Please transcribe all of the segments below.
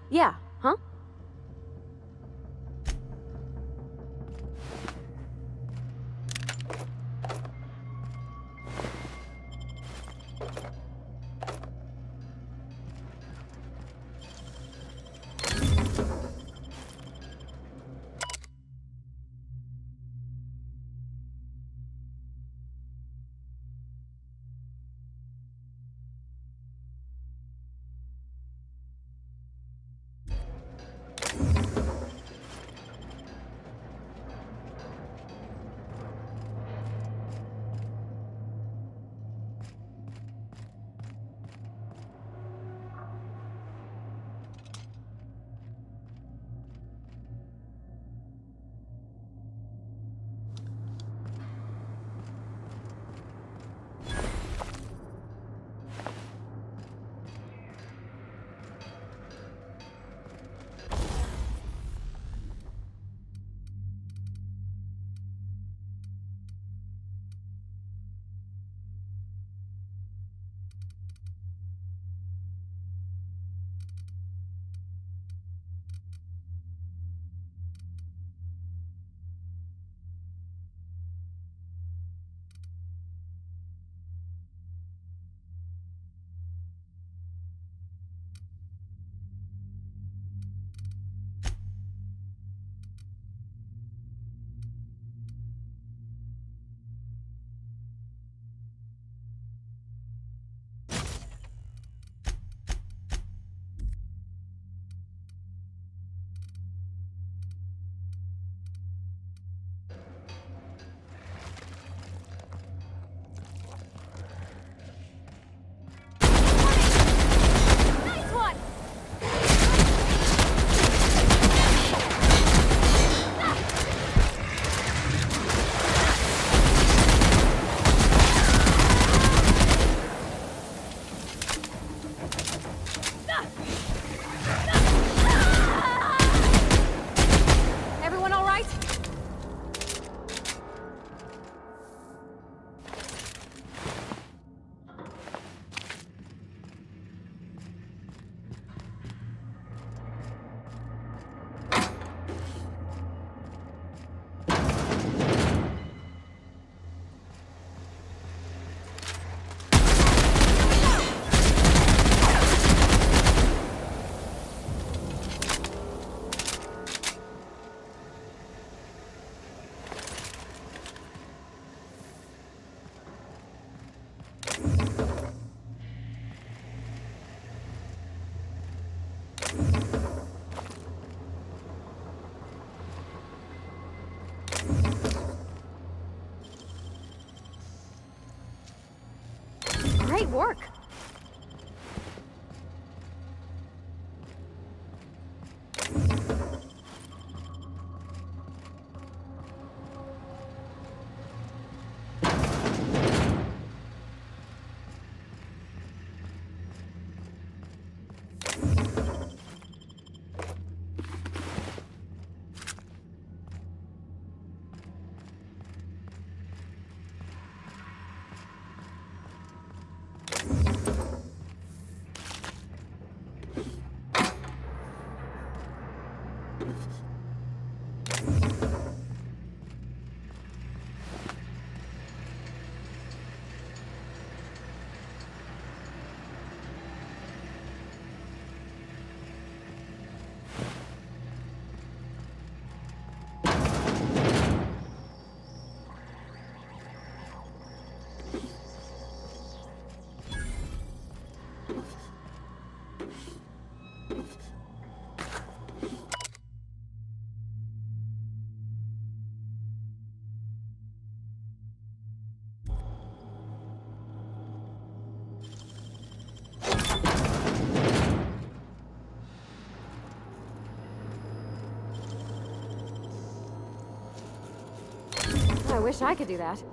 Yeah, huh? Nice one! Everyone all right? Great work. I wish I could do that.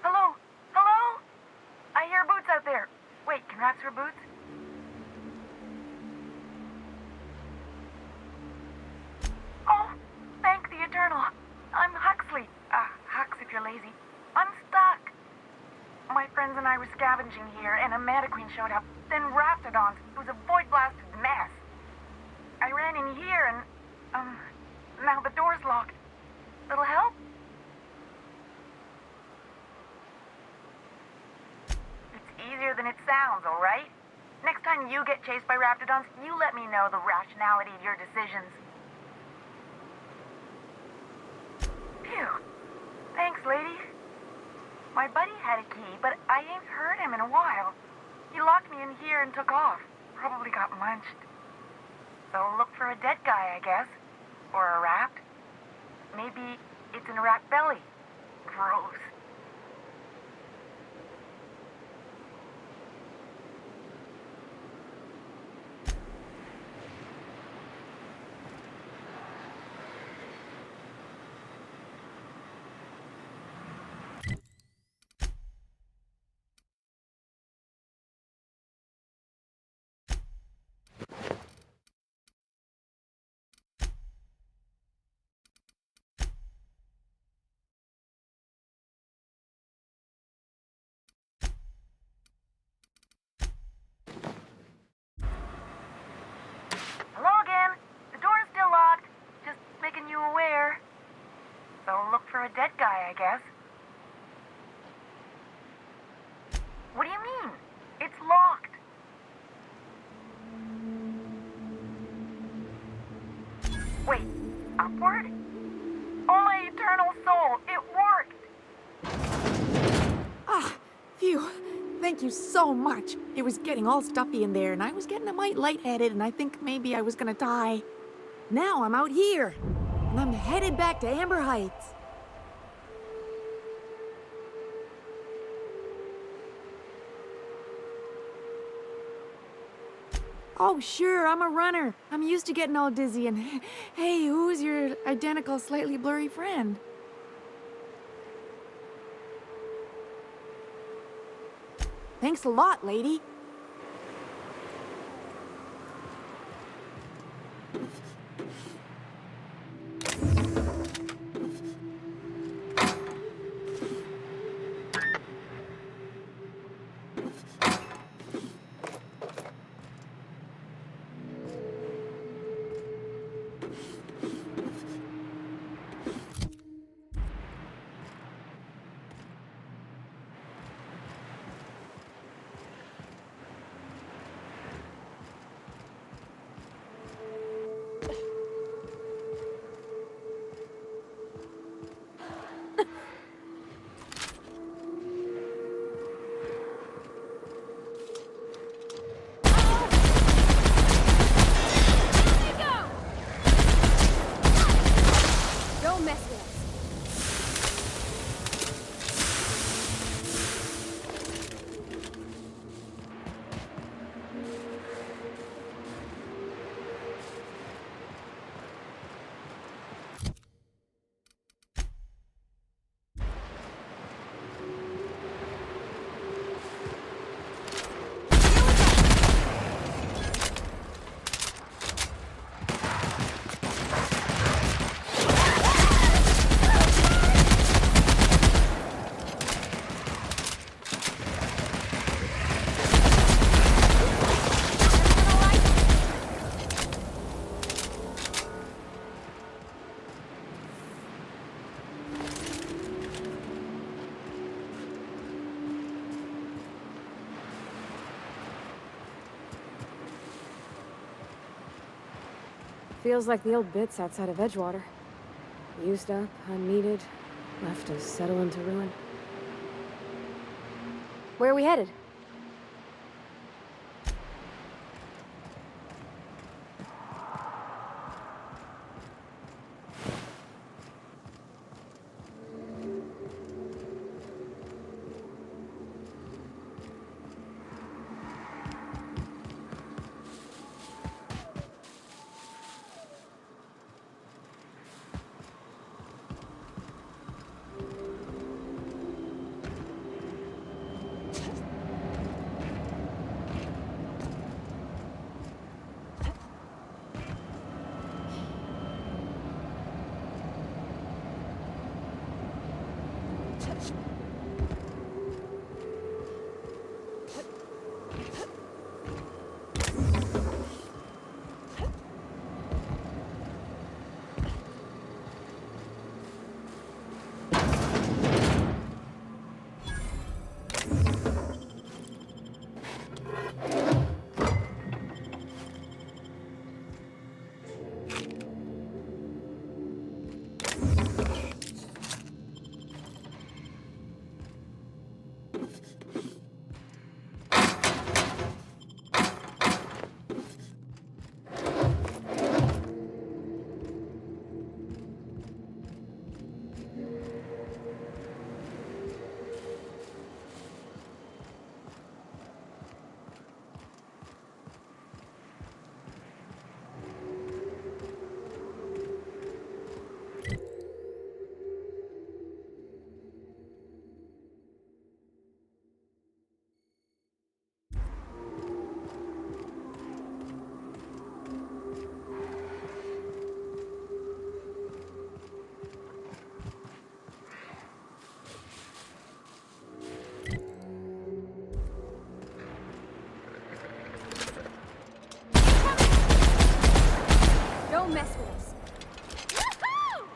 Hello? Hello? I hear boots out there. Wait, can rats hear boots? Oh, thank the Eternal. I'm Huxley. Hux if you're lazy. I'm stuck. My friends and I were scavenging here, and a Meta Queen showed up. Then Raptidons. It was a void-blasted mess. I ran in here and, now the door's locked. Little help? It's easier than it sounds, all right? Next time you get chased by Raptidons, you let me know the rationality of your decisions. Phew. Thanks, lady. My buddy had a key, but I ain't heard him in a while. He locked me in here and took off. Probably got munched. So look for a dead guy, I guess. Or a rat. Maybe it's in a rat belly. Gross. Hello again. The door's still locked. Just making you aware. So look for a dead guy, I guess. What do you mean? It's locked. Wait, upward? Oh, my eternal soul, it worked! Ah, phew. Thank you so much. It was getting all stuffy in there, and I was getting a mite lightheaded, and I think maybe I was gonna die. Now I'm out here, and I'm headed back to Amber Heights. Oh, sure, I'm a runner. I'm used to getting all dizzy, and hey, who's your identical, slightly blurry friend? Thanks a lot, lady. Don't mess with us. Feels like the old bits outside of Edgewater. Used up, unneeded, left to settle into ruin. Where are we headed? Don't mess with us. Woohoo!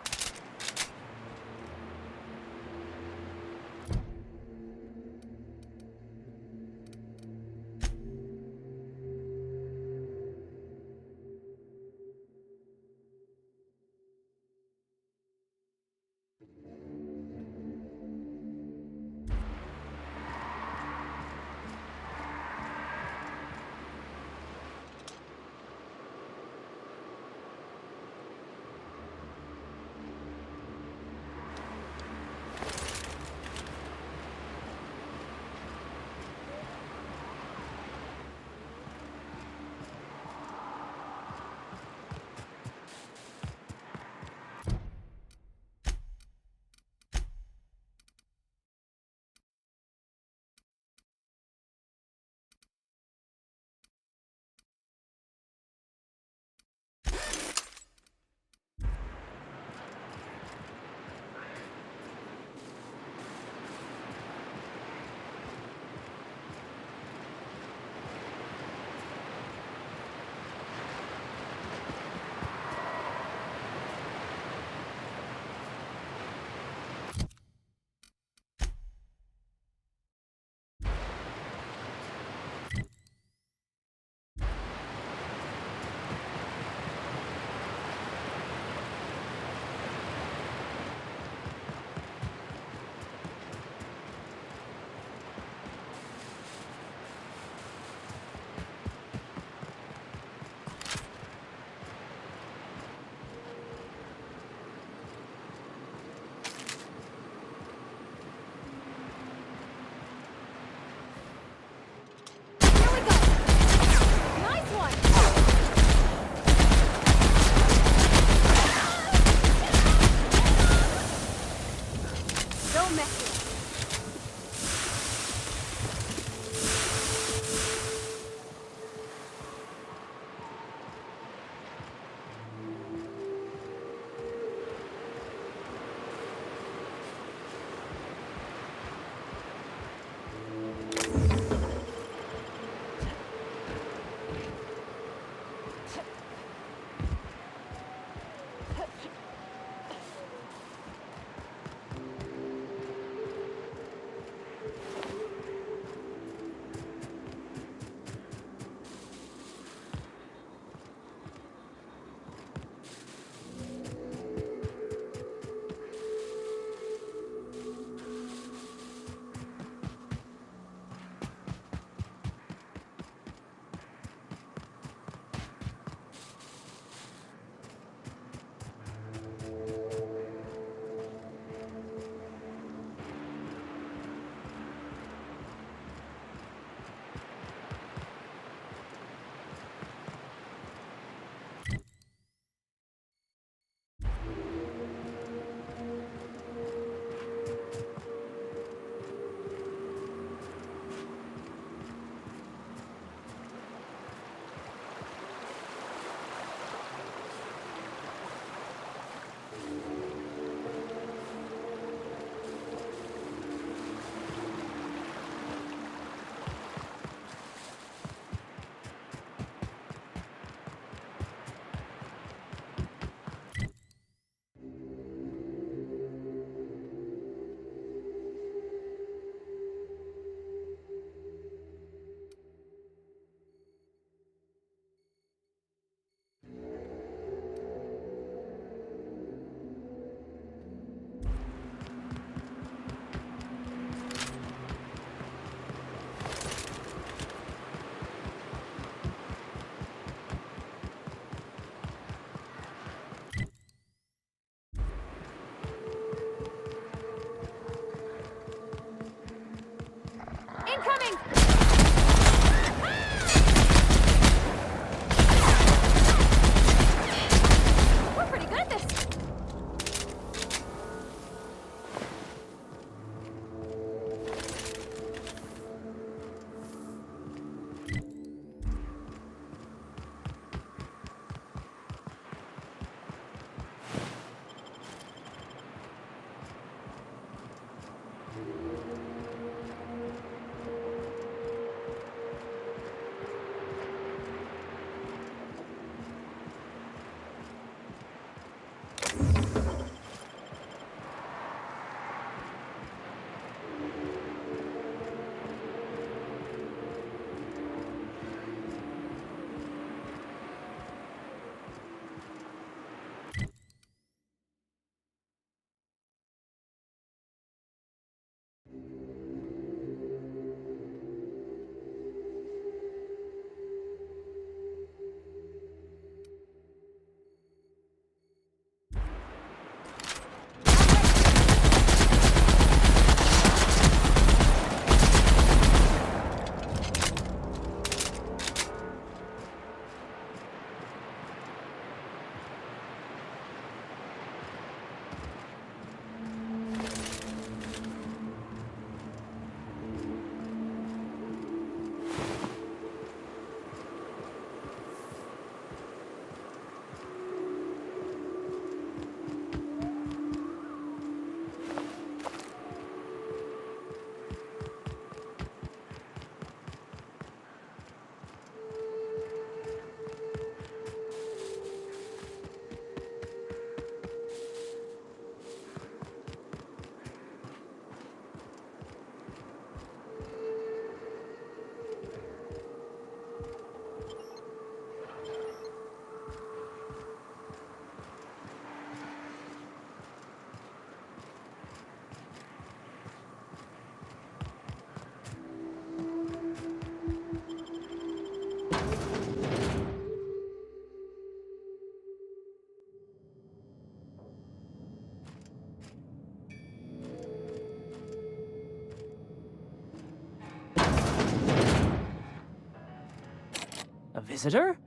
visitor?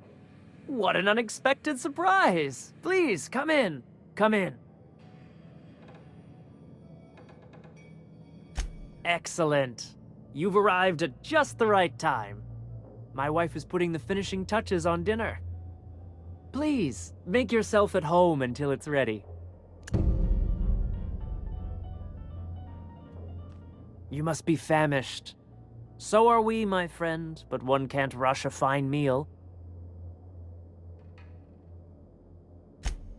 What an unexpected surprise! Please, come in. Come in. Excellent. You've arrived at just the right time. My wife is putting the finishing touches on dinner. Please, make yourself at home until it's ready. You must be famished. So are we, my friend, but one can't rush a fine meal.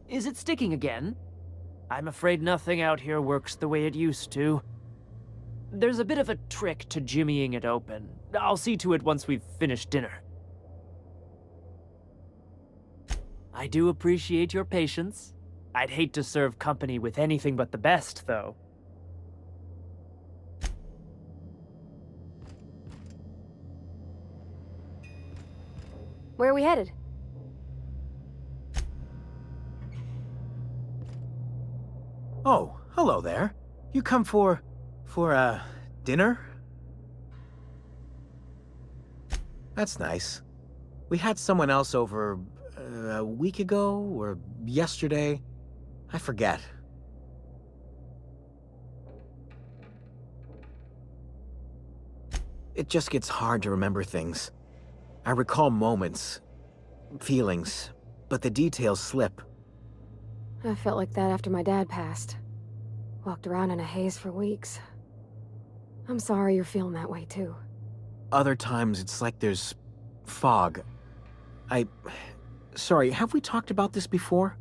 Is it sticking again? I'm afraid nothing out here works the way it used to. There's a bit of a trick to jimmying it open. I'll see to it once we've finished dinner. I do appreciate your patience. I'd hate to serve company with anything but the best, though. Where are we headed? Oh, hello there. You come for dinner? That's nice. We had someone else over a week ago or yesterday. I forget. It just gets hard to remember things. I recall moments, feelings, but the details slip. I felt like that after my dad passed. Walked around in a haze for weeks. I'm sorry you're feeling that way too. Other times it's like there's fog. Sorry, have we talked about this before?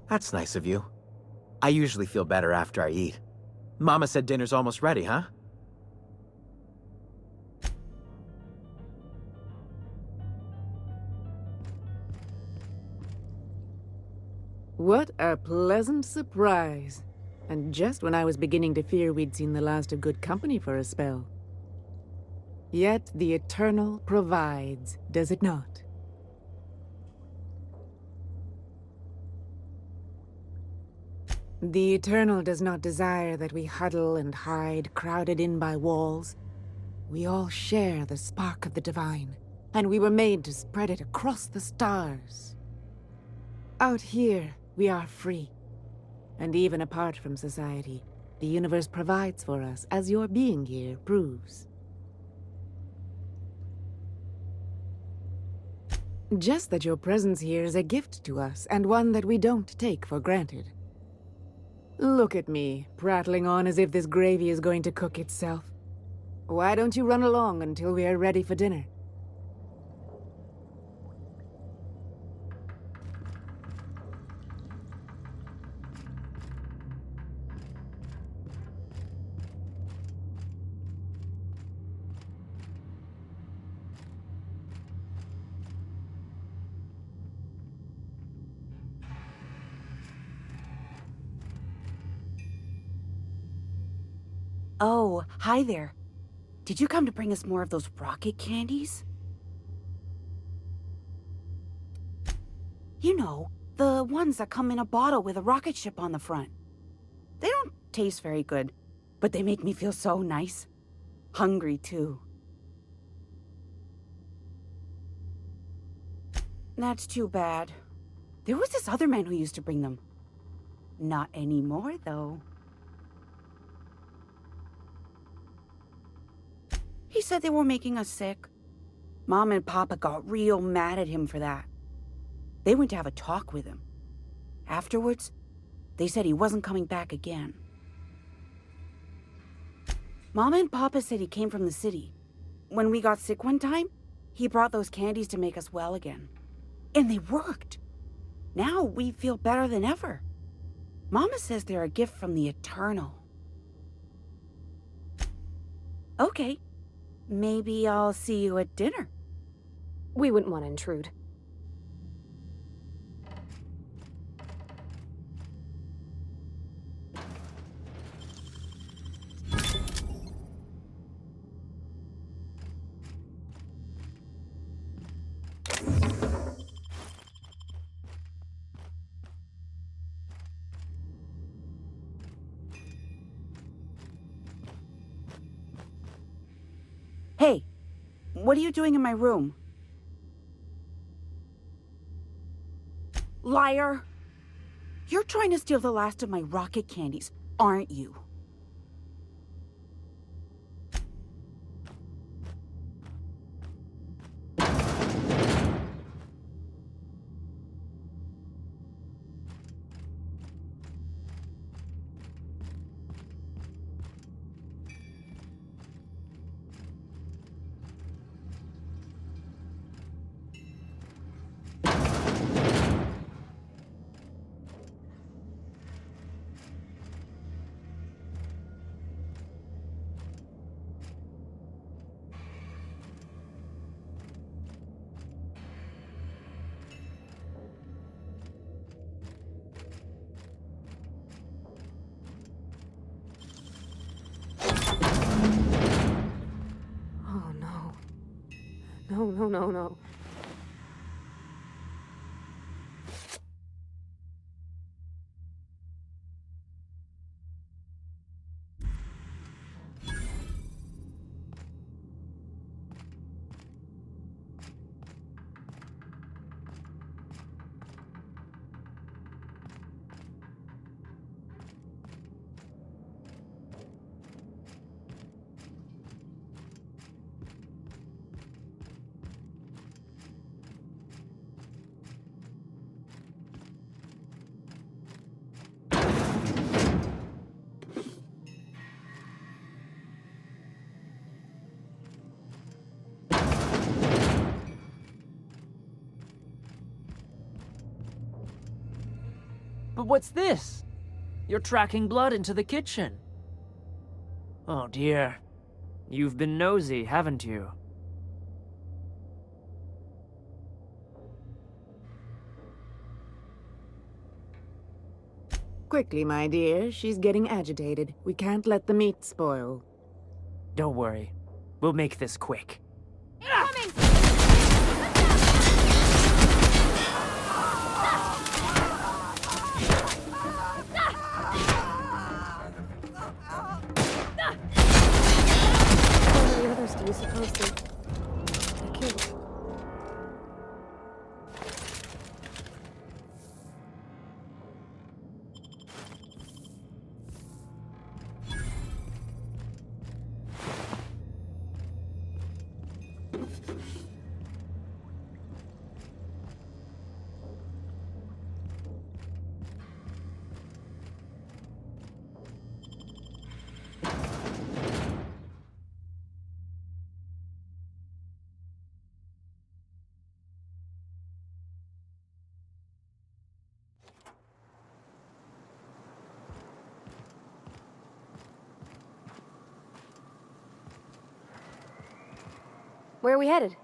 That's nice of you. I usually feel better after I eat. Mama said dinner's almost ready, huh? What a pleasant surprise. And just when I was beginning to fear we'd seen the last of good company for a spell. Yet the Eternal provides, does it not? The Eternal does not desire that we huddle and hide, crowded in by walls. We all share the spark of the divine, and we were made to spread it across the stars. Out here, we are free. And even apart from society, the universe provides for us, as your being here proves. Just that your presence here is a gift to us, and one that we don't take for granted. Look at me, prattling on as if this gravy is going to cook itself. Why don't you run along until we are ready for dinner? Oh, hi there. Did you come to bring us more of those rocket candies? You know, the ones that come in a bottle with a rocket ship on the front. They don't taste very good, but they make me feel so nice. Hungry, too. That's too bad. There was this other man who used to bring them. Not anymore, though. He said they were making us sick. Mom and Papa got real mad at him for that. They went to have a talk with him. Afterwards, they said he wasn't coming back again. Mama and Papa said he came from the city. When we got sick one time, he brought those candies to make us well again. And they worked. Now we feel better than ever. Mama says they're a gift from the Eternal. Okay. Maybe I'll see you at dinner. We wouldn't want to intrude. Hey, What are you doing in my room? Liar! You're trying to steal the last of my rocket candies, aren't you? Oh no. No, no, no, no. But what's this? You're tracking blood into the kitchen. Oh dear. You've been nosy, haven't you? Quickly, my dear. She's getting agitated. We can't let the meat spoil. Don't worry. We'll make this quick. How many others do you suppose they killed? Where are we headed?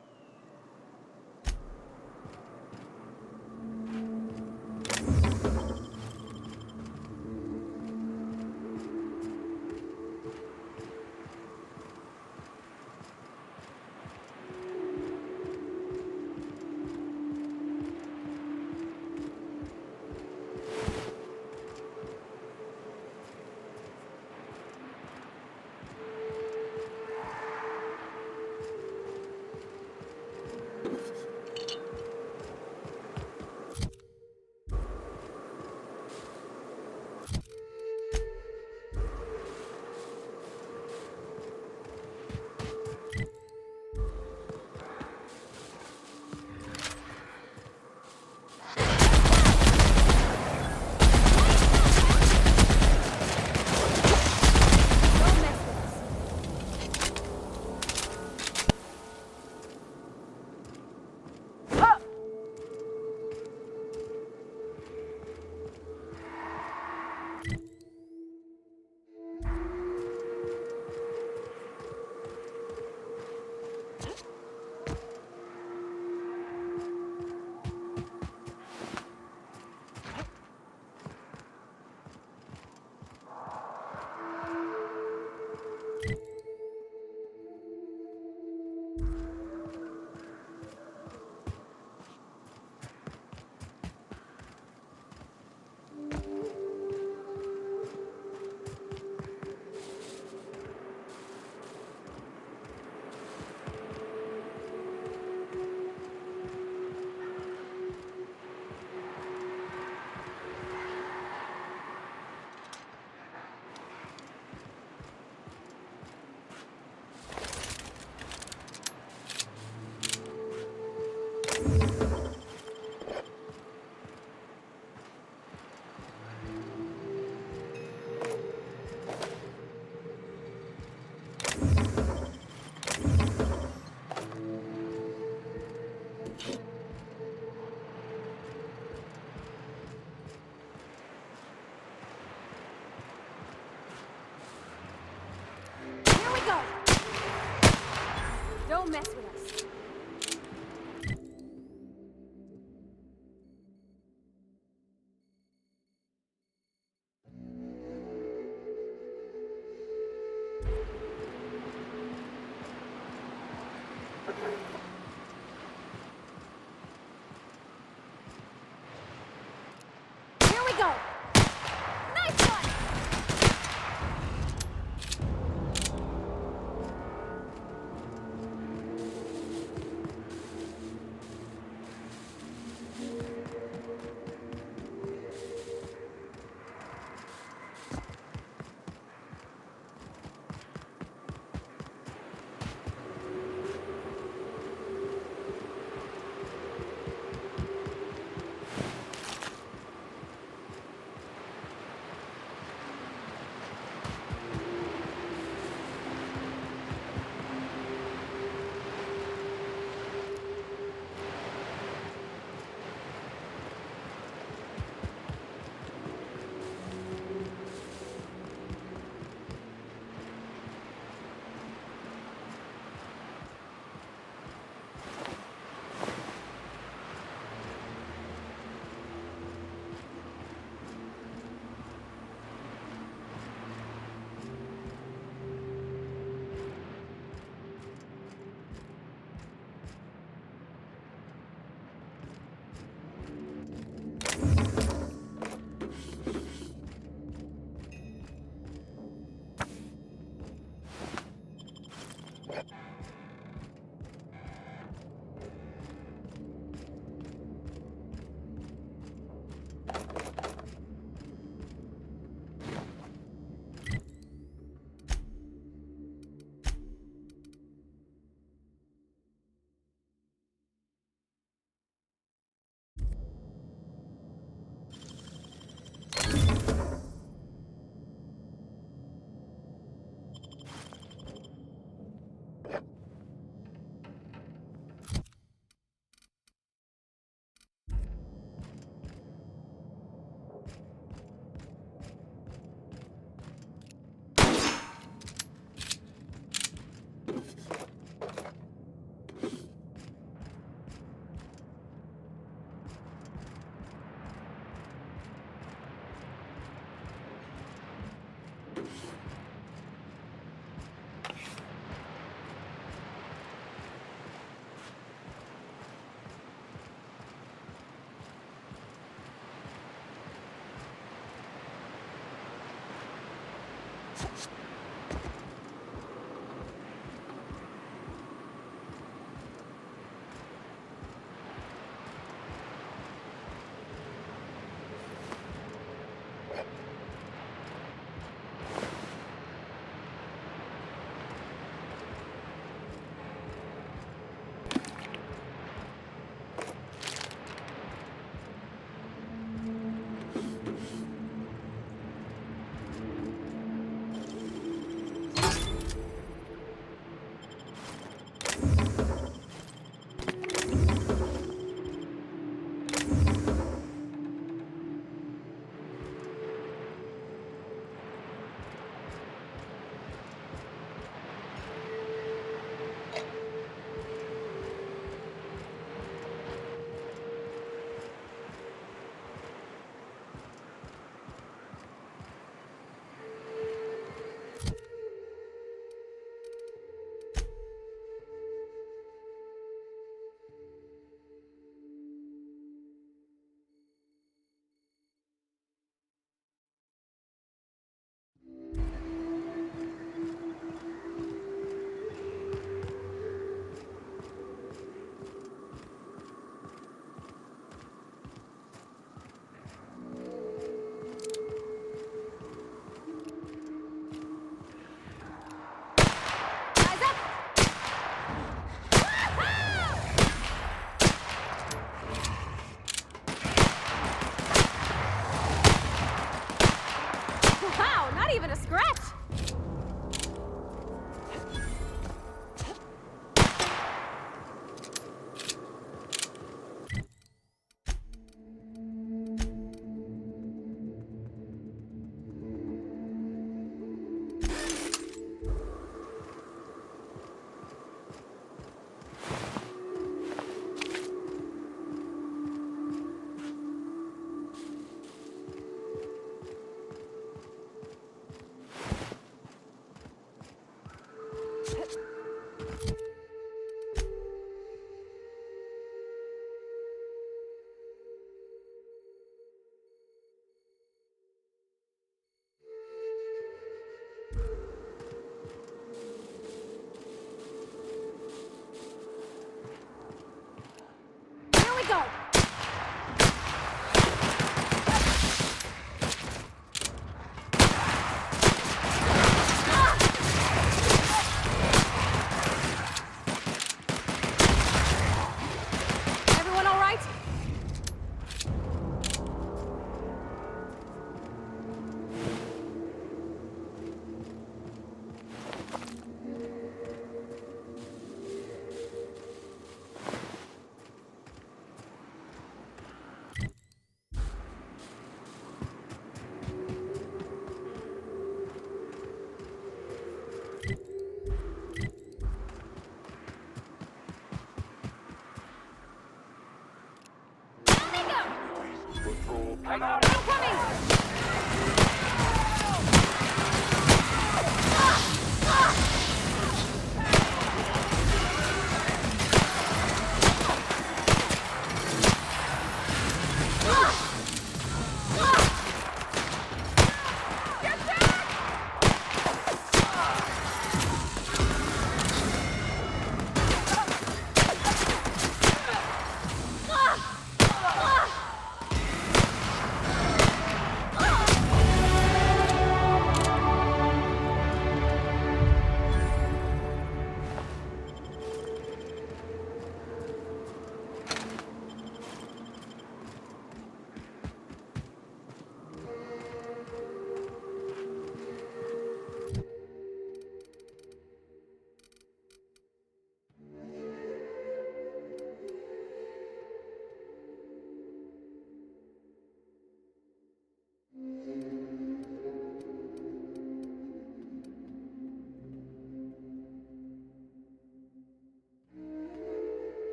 mess with us. Here we go! Nice one!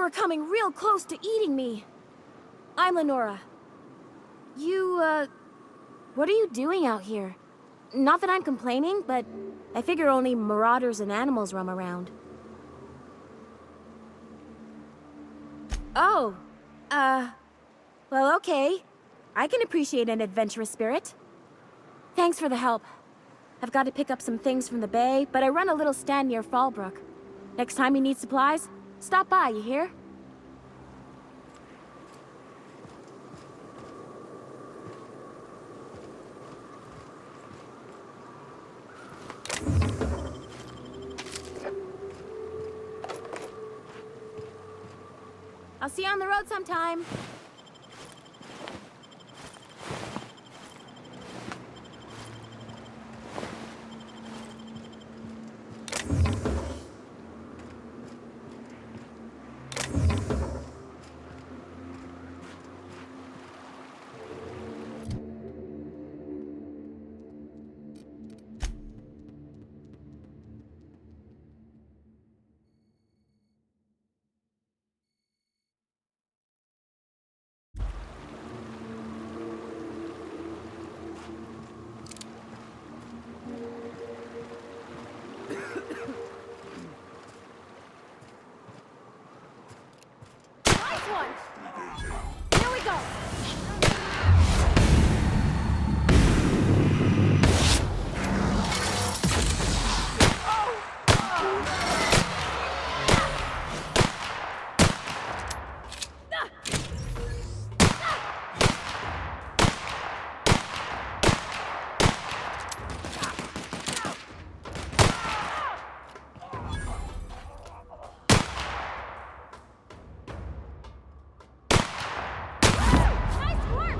were coming real close to eating me. I'm Lenora. What are you doing out here? Not that I'm complaining, but I figure only marauders and animals roam around. Oh, well, okay. I can appreciate an adventurous spirit. Thanks for the help. I've got to pick up some things from the bay, but I run a little stand near Fallbrook. Next time you need supplies, stop by, you hear? I'll see you on the road sometime. Nice one! Here we go! Nice work!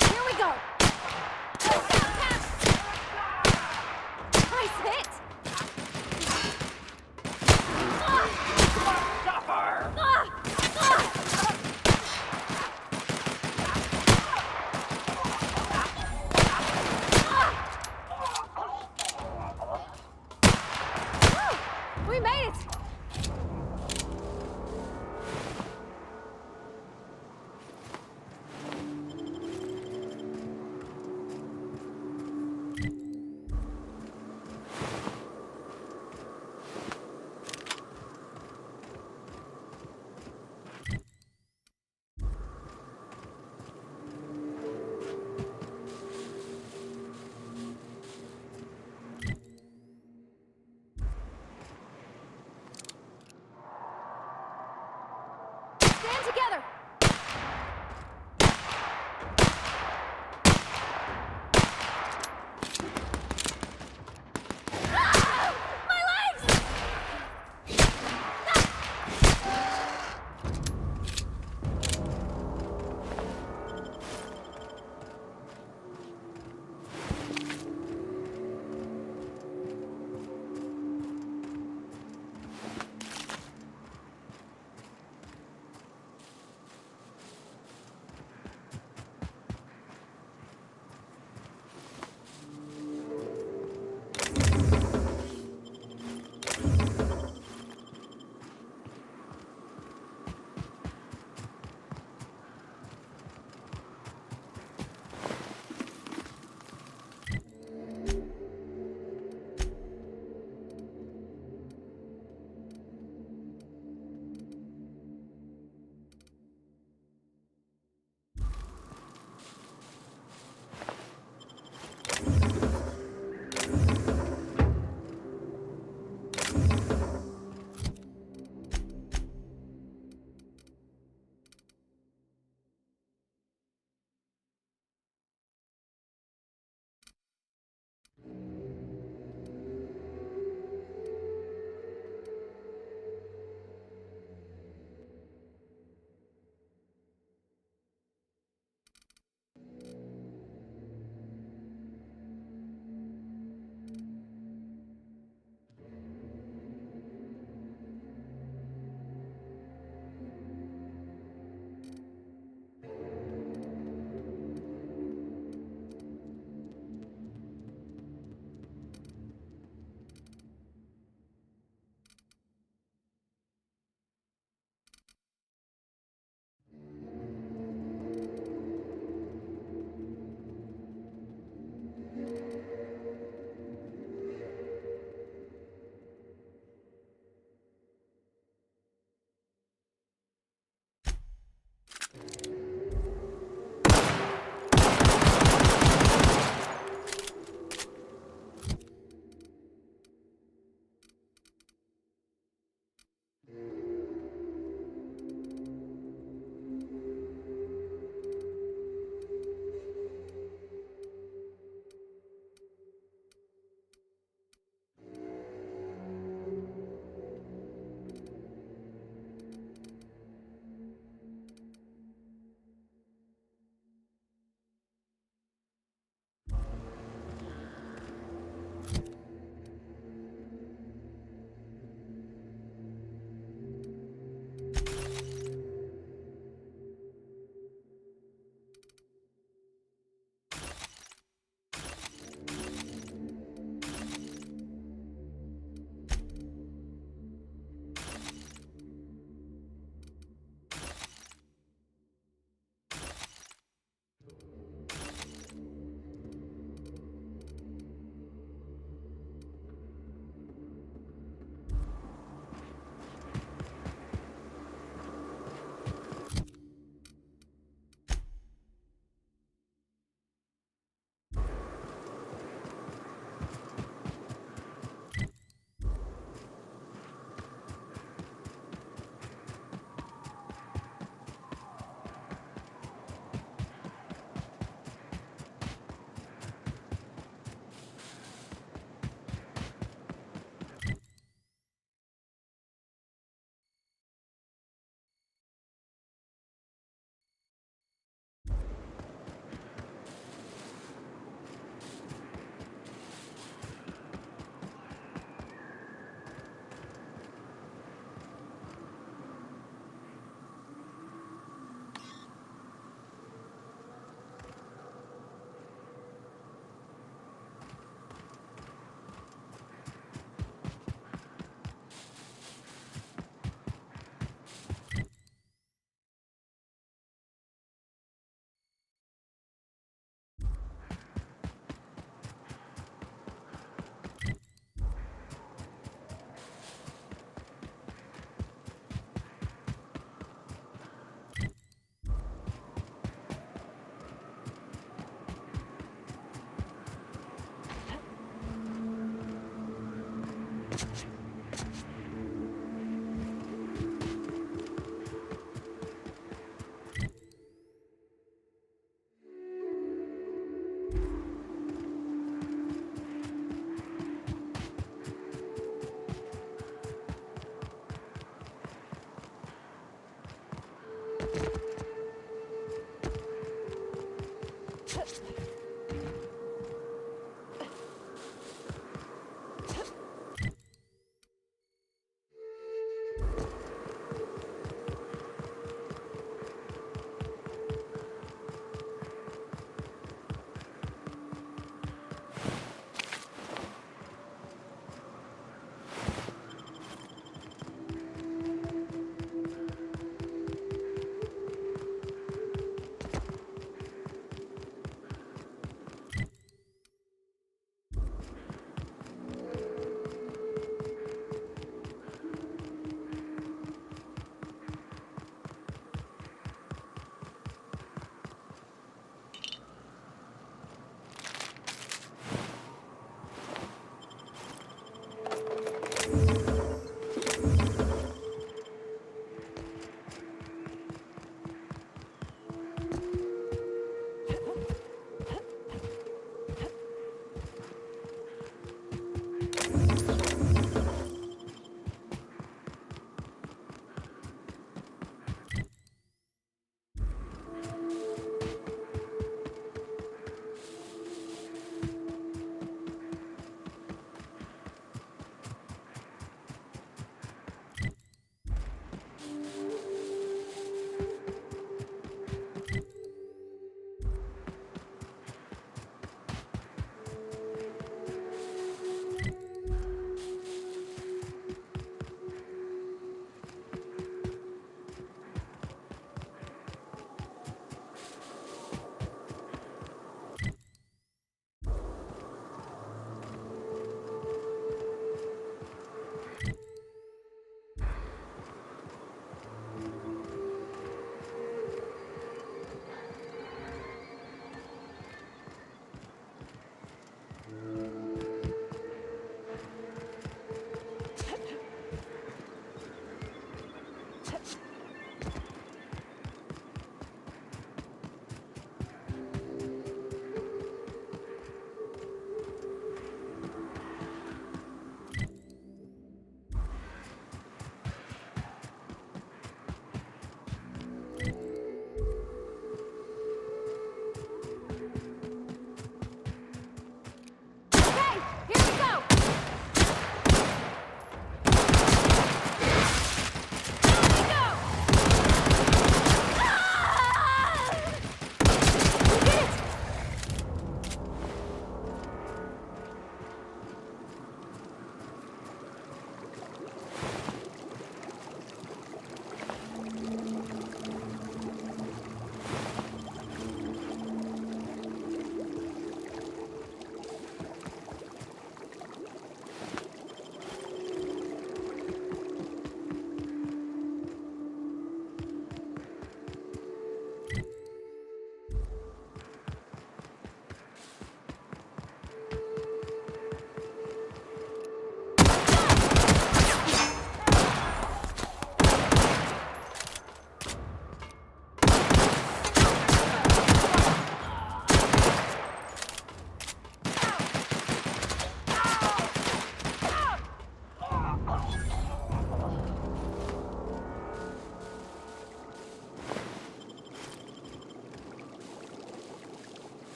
Here we go! Nice hit! We made it!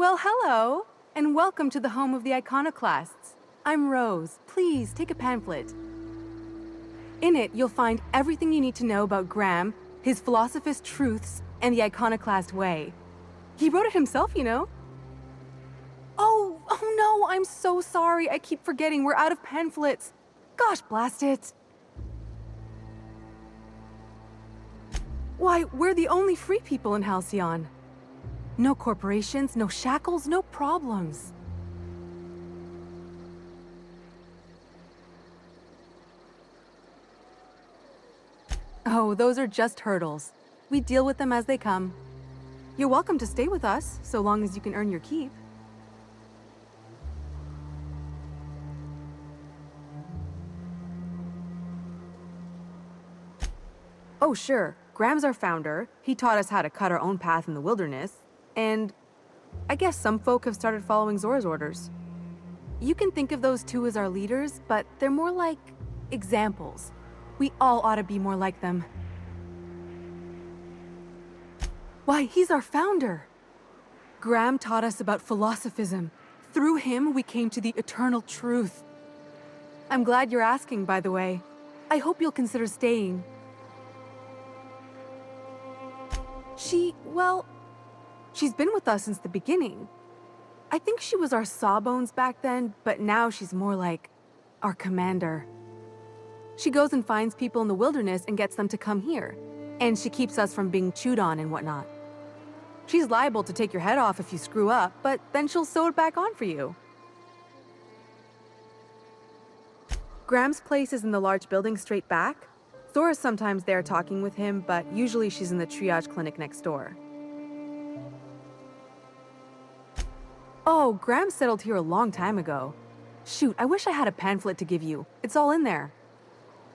Well, hello, and welcome to the home of the iconoclasts. I'm Rose. Please take a pamphlet. In it, you'll find everything you need to know about Graham, his philosophist truths, and the iconoclast way. He wrote it himself, you know. Oh no, I'm so sorry. I keep forgetting we're out of pamphlets. Gosh, blast it. Why, we're the only free people in Halcyon. No corporations, no shackles, no problems. Oh, those are just hurdles. We deal with them as they come. You're welcome to stay with us, so long as you can earn your keep. Oh, sure. Graham's our founder. He taught us how to cut our own path in the wilderness. And I guess some folk have started following Zora's orders. You can think of those two as our leaders, but they're more like examples. We all ought to be more like them. Why, he's our founder. Graham taught us about philosophism. Through him, we came to the eternal truth. I'm glad you're asking, by the way. I hope you'll consider staying. She's been with us since the beginning. I think she was our sawbones back then, but now she's more like our commander. She goes and finds people in the wilderness and gets them to come here. And she keeps us from being chewed on and whatnot. She's liable to take your head off if you screw up, but then she'll sew it back on for you. Graham's place is in the large building straight back. Zora's sometimes there talking with him, but usually she's in the triage clinic next door. Oh, Graham settled here a long time ago. Shoot, I wish I had a pamphlet to give you. It's all in there.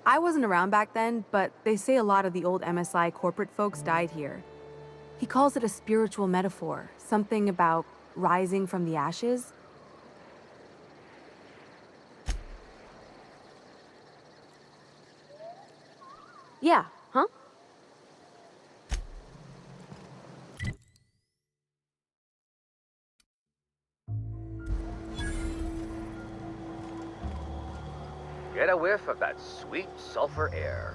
I wasn't around back then, but they say a lot of the old MSI corporate folks died here. He calls it a spiritual metaphor, something about rising from the ashes. Yeah, huh? Get a whiff of that sweet sulfur air.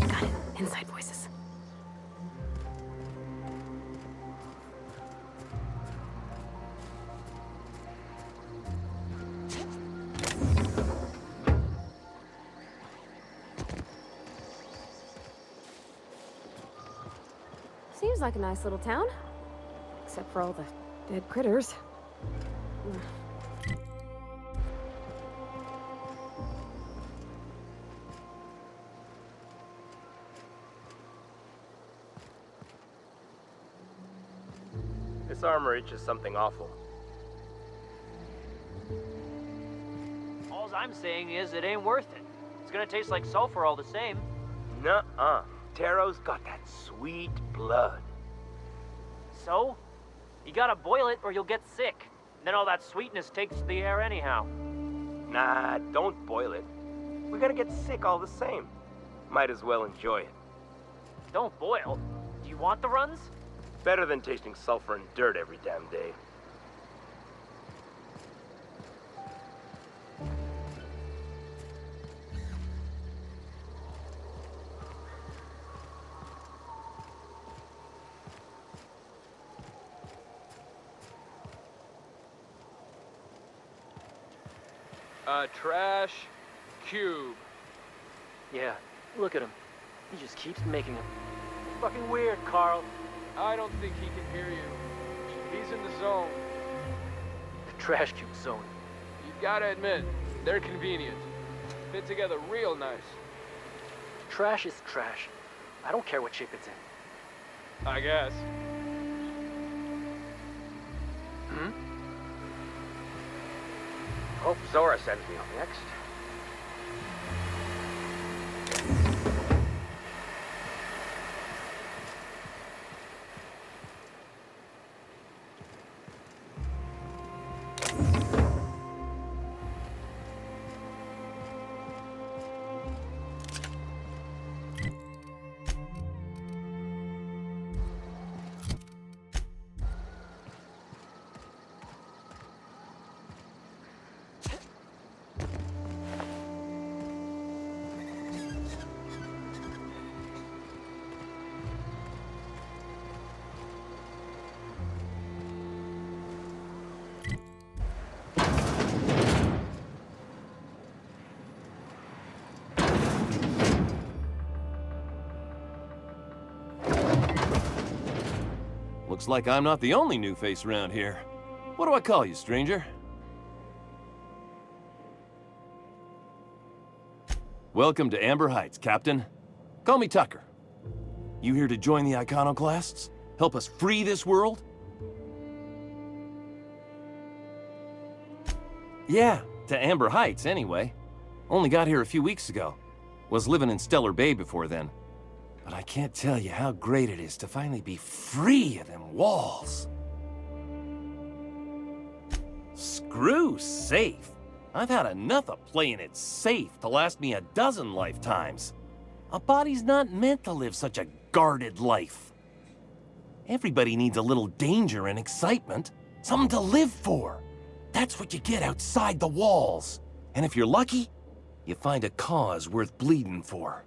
Got it. Inside voices. Seems like a nice little town. Except for all the dead critters. This armory is just something awful. All I'm saying is it ain't worth it. It's gonna taste like sulfur all the same. Nuh-uh. Taro's got that sweet blood. So? You gotta boil it or you'll get sick. Then all that sweetness takes the air anyhow. Nah, don't boil it. We're gonna get sick all the same. Might as well enjoy it. Don't boil. Do you want the runs? Better than tasting sulfur and dirt every damn day. Trash cube. Yeah, look at him. He just keeps making them. Fucking weird, Carl. I don't think he can hear you. He's in the zone. The trash cube zone. You gotta admit, they're convenient. Fit together real nice. Trash is trash. I don't care what shape it's in. I guess. Hope Zora sends me up next. Looks like I'm not the only new face around here. What do I call you, stranger? Welcome to Amber Heights, Captain. Call me Tucker. You here to join the Iconoclasts? Help us free this world? Yeah, to Amber Heights, anyway. Only got here a few weeks ago. Was living in Stellar Bay before then. But I can't tell you how great it is to finally be free of them walls. Screw safe. I've had enough of playing it safe to last me a dozen lifetimes. A body's not meant to live such a guarded life. Everybody needs a little danger and excitement, something to live for. That's what you get outside the walls. And if you're lucky, you find a cause worth bleeding for.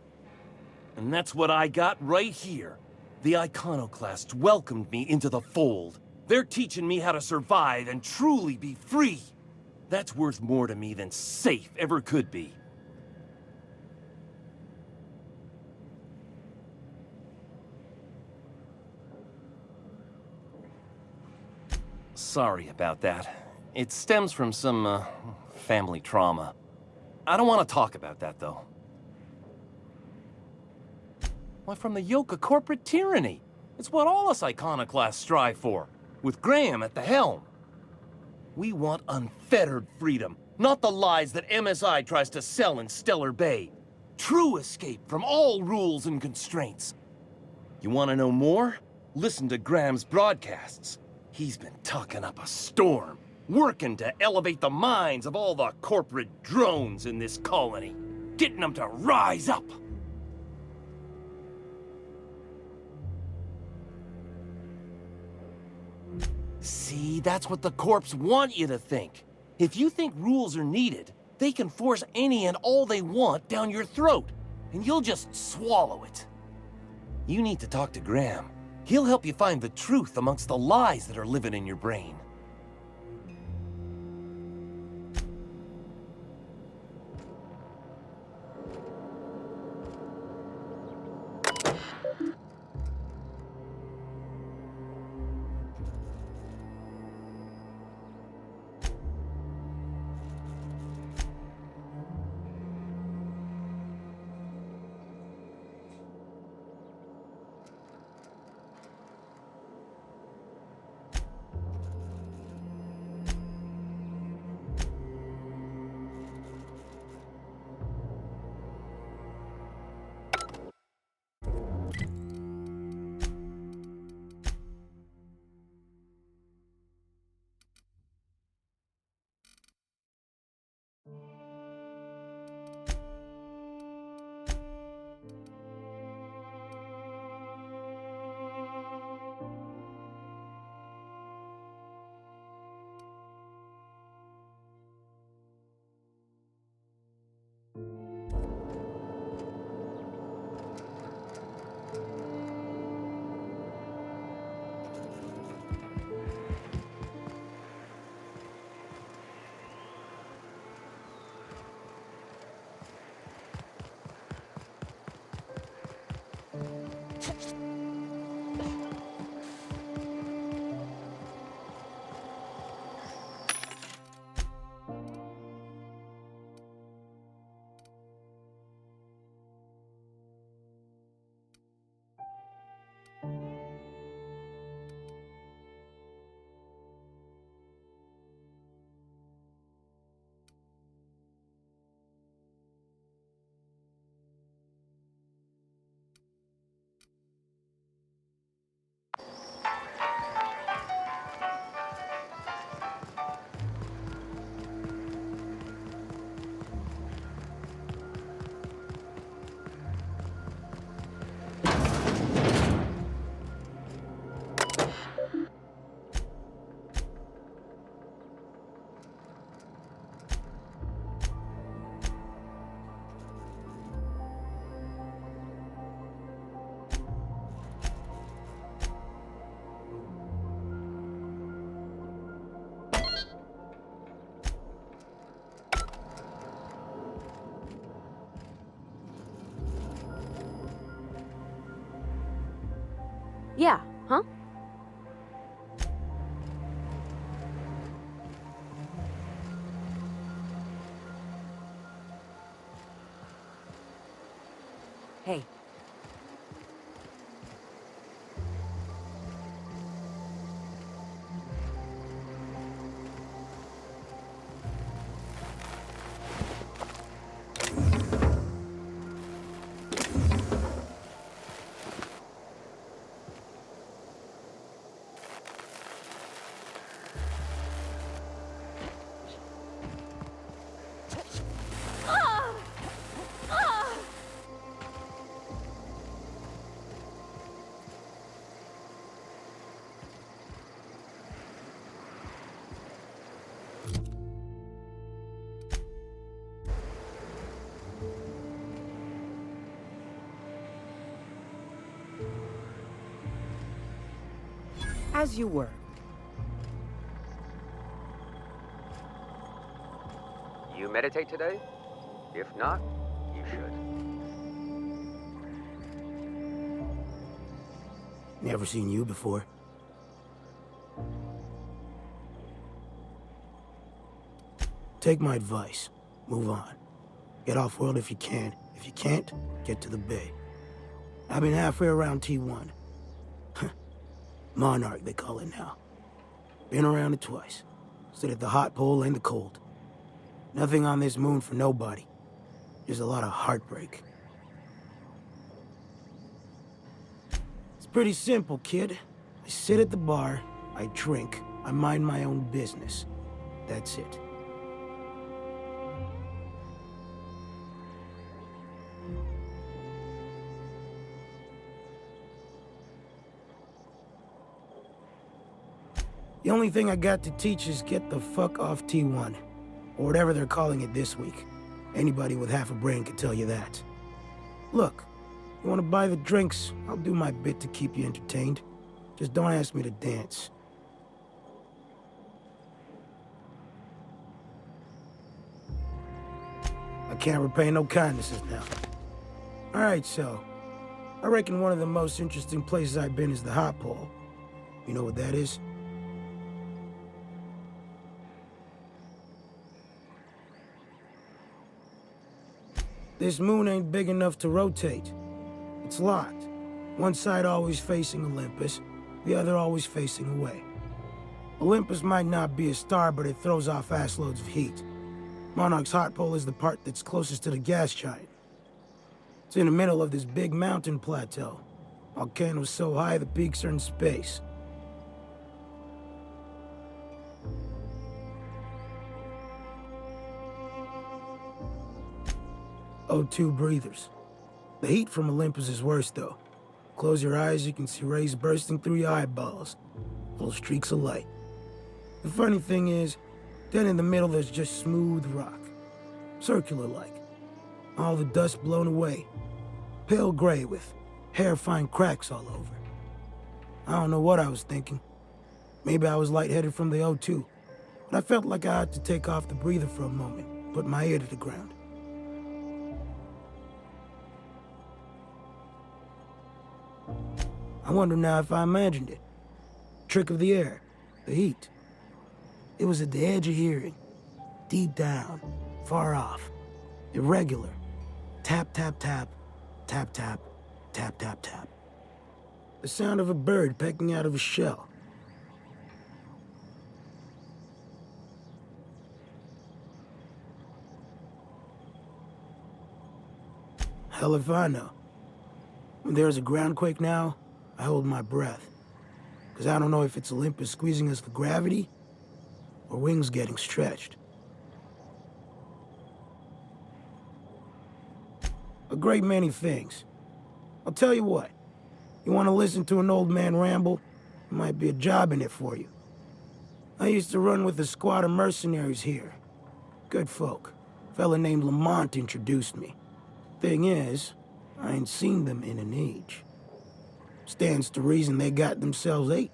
And that's what I got right here. The Iconoclasts welcomed me into the fold. They're teaching me how to survive and truly be free. That's worth more to me than safe ever could be. Sorry about that. It stems from some, family trauma. I don't want to talk about that, though. Why, from the yoke of corporate tyranny. It's what all us iconoclasts strive for, with Graham at the helm. We want unfettered freedom, not the lies that MSI tries to sell in Stellar Bay. True escape from all rules and constraints. You want to know more? Listen to Graham's broadcasts. He's been talking up a storm, working to elevate the minds of all the corporate drones in this colony, getting them to rise up. See, that's what the corps want you to think. If you think rules are needed, they can force any and all they want down your throat, and you'll just swallow it. You need to talk to Graham. He'll help you find the truth amongst the lies that are living in your brain. Yeah, huh? Hey. As you were. You meditate today? If not, you should. Never seen you before. Take my advice. Move on. Get off-world if you can. If you can't, get to the bay. I've been halfway around T1. Monarch, they call it now. Been around it twice. Stood at the hot pole and the cold. Nothing on this moon for nobody. Just a lot of heartbreak. It's pretty simple, kid. I sit at the bar, I drink, I mind my own business. That's it. The only thing I got to teach is get the fuck off T1. Or whatever they're calling it this week. Anybody with half a brain can tell you that. Look, you want to buy the drinks, I'll do my bit to keep you entertained. Just don't ask me to dance. I can't repay no kindnesses now. Alright, so, I reckon one of the most interesting places I've been is the hot pole. You know what that is? This moon ain't big enough to rotate. It's locked. One side always facing Olympus, the other always facing away. Olympus might not be a star, but it throws off assloads of heat. Monarch's hot pole is the part that's closest to the gas giant. It's in the middle of this big mountain plateau. Volcanoes so high the peaks are in space. O2 breathers. The heat from Olympus is worse, though. Close your eyes, you can see rays bursting through your eyeballs. Little streaks of light. The funny thing is, then in the middle there's just smooth rock. Circular-like. All the dust blown away. Pale gray with hair-fine cracks all over. I don't know what I was thinking. Maybe I was lightheaded from the O2. But I felt like I had to take off the breather for a moment, put my ear to the ground. I wonder now if I imagined it. Trick of the air, the heat. It was at the edge of hearing, deep down, far off, irregular. Tap, tap, tap, tap, tap, tap, tap, tap. The sound of a bird pecking out of a shell. Hell if I know. When there's a groundquake now, I hold my breath. Because I don't know if it's Olympus squeezing us for gravity, or wings getting stretched. A great many things. I'll tell you what. You want to listen to an old man ramble? There might be a job in it for you. I used to run with a squad of mercenaries here. Good folk. A fella named Lamont introduced me. Thing is, I ain't seen them in an age. Stands to reason they got themselves ate.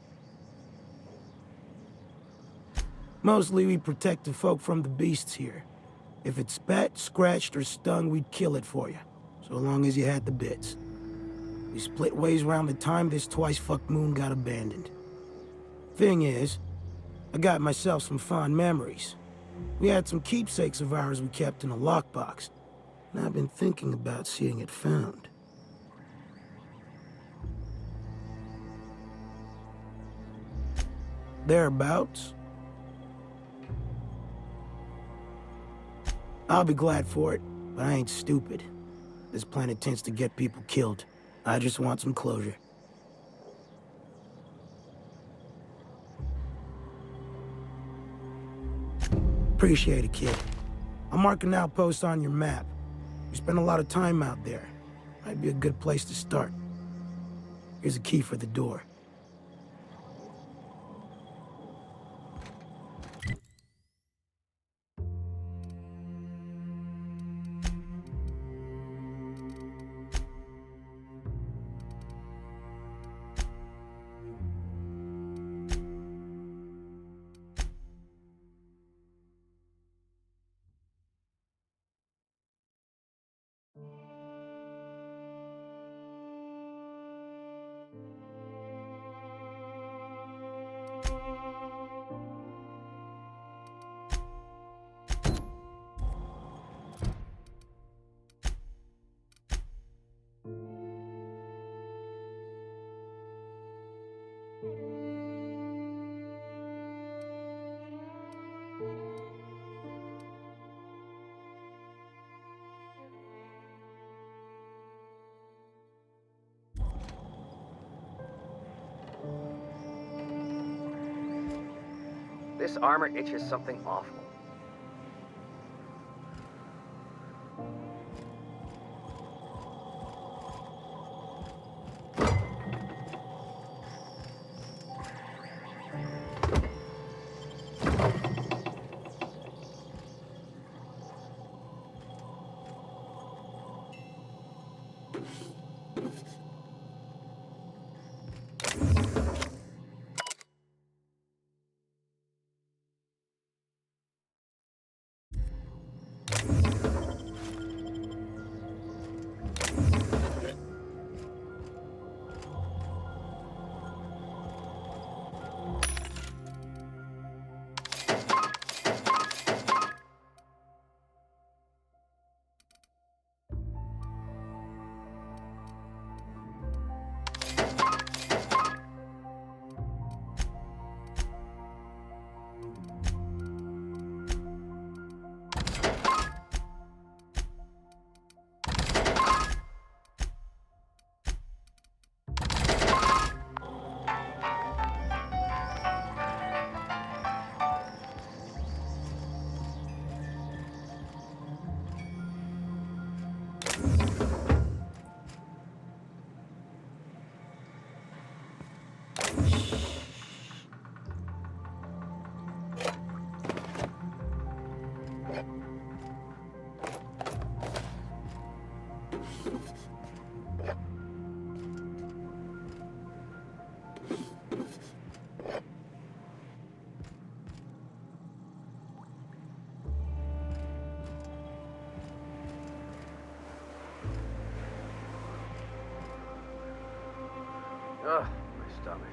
Mostly we protect the folk from the beasts here. If it spat, scratched, or stung, we'd kill it for you, so long as you had the bits. We split ways around the time this twice-fucked moon got abandoned. Thing is, I got myself some fond memories. We had some keepsakes of ours we kept in a lockbox, and I've been thinking about seeing it found. Thereabouts. I'll be glad for it, but I ain't stupid. This planet tends to get people killed. I just want some closure. Appreciate it, kid. I'll mark an outpost on your map. You spend a lot of time out there. Might be a good place to start. Here's a key for the door. This armor itches something awful. Ugh, my stomach.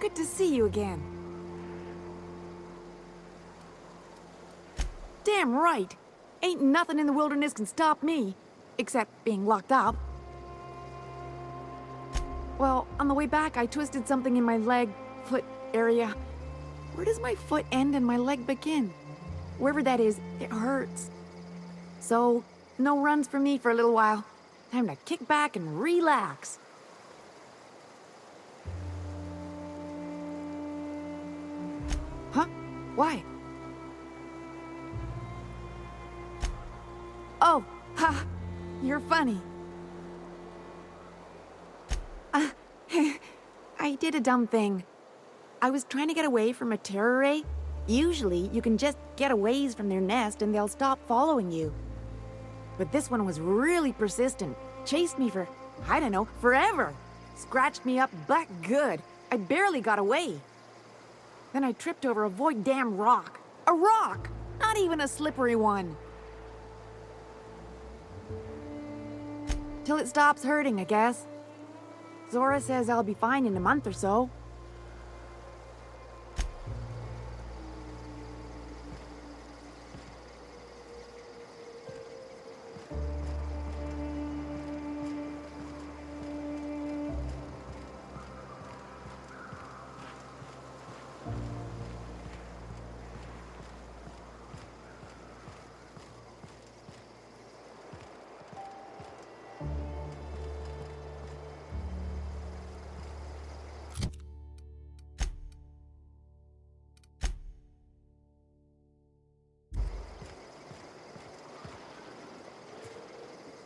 Good to see you again. Damn right. Ain't nothing in the wilderness can stop me, except being locked up. Well, on the way back, I twisted something in my leg, foot area. Where does my foot end and my leg begin? Wherever that is, it hurts. So, no runs for me for a little while. Time to kick back and relax. Huh? Why? Oh, ha! You're funny. I did a dumb thing. I was trying to get away from a terror ray. Usually, you can just get away from their nest and they'll stop following you. But this one was really persistent. Chased me for, I don't know, forever. Scratched me up black good. I barely got away. Then I tripped over a void damn rock. A rock! Not even a slippery one. Till it stops hurting, I guess. Zora says I'll be fine in a month or so.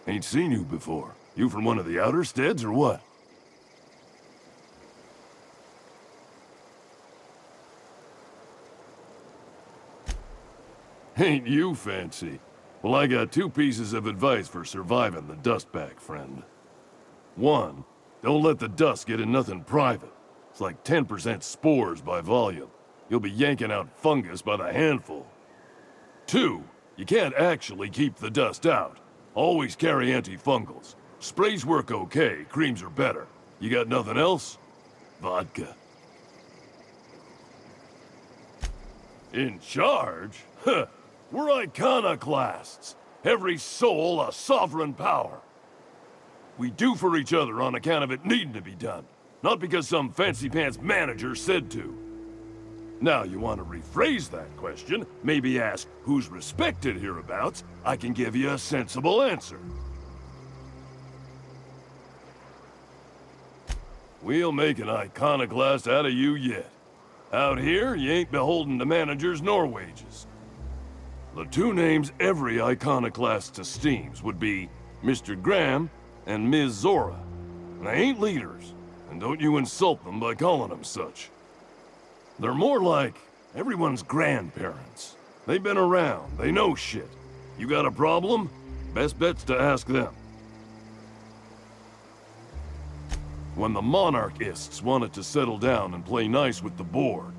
Ain't seen you before. You from one of the outer steads or what? Ain't you fancy? Well, I got 2 pieces of advice for surviving the dustbag, friend. 1, don't let the dust get in nothing private. It's like 10% spores by volume. You'll be yanking out fungus by the handful. 2, you can't actually keep the dust out. Always carry antifungals. Sprays work okay, creams are better. You got nothing else? Vodka. In charge? Huh. We're iconoclasts. Every soul a sovereign power. We do for each other on account of it needing to be done. Not because some fancy-pants manager said to. Now, you want to rephrase that question, maybe ask who's respected hereabouts, I can give you a sensible answer. We'll make an iconoclast out of you yet. Out here, you ain't beholden to managers nor wages. The 2 names every iconoclast esteems would be Mr. Graham and Ms. Zora. They ain't leaders, and don't you insult them by calling them such. They're more like everyone's grandparents. They've been around, they know shit. You got a problem? Best bet's to ask them. When the monarchists wanted to settle down and play nice with the board,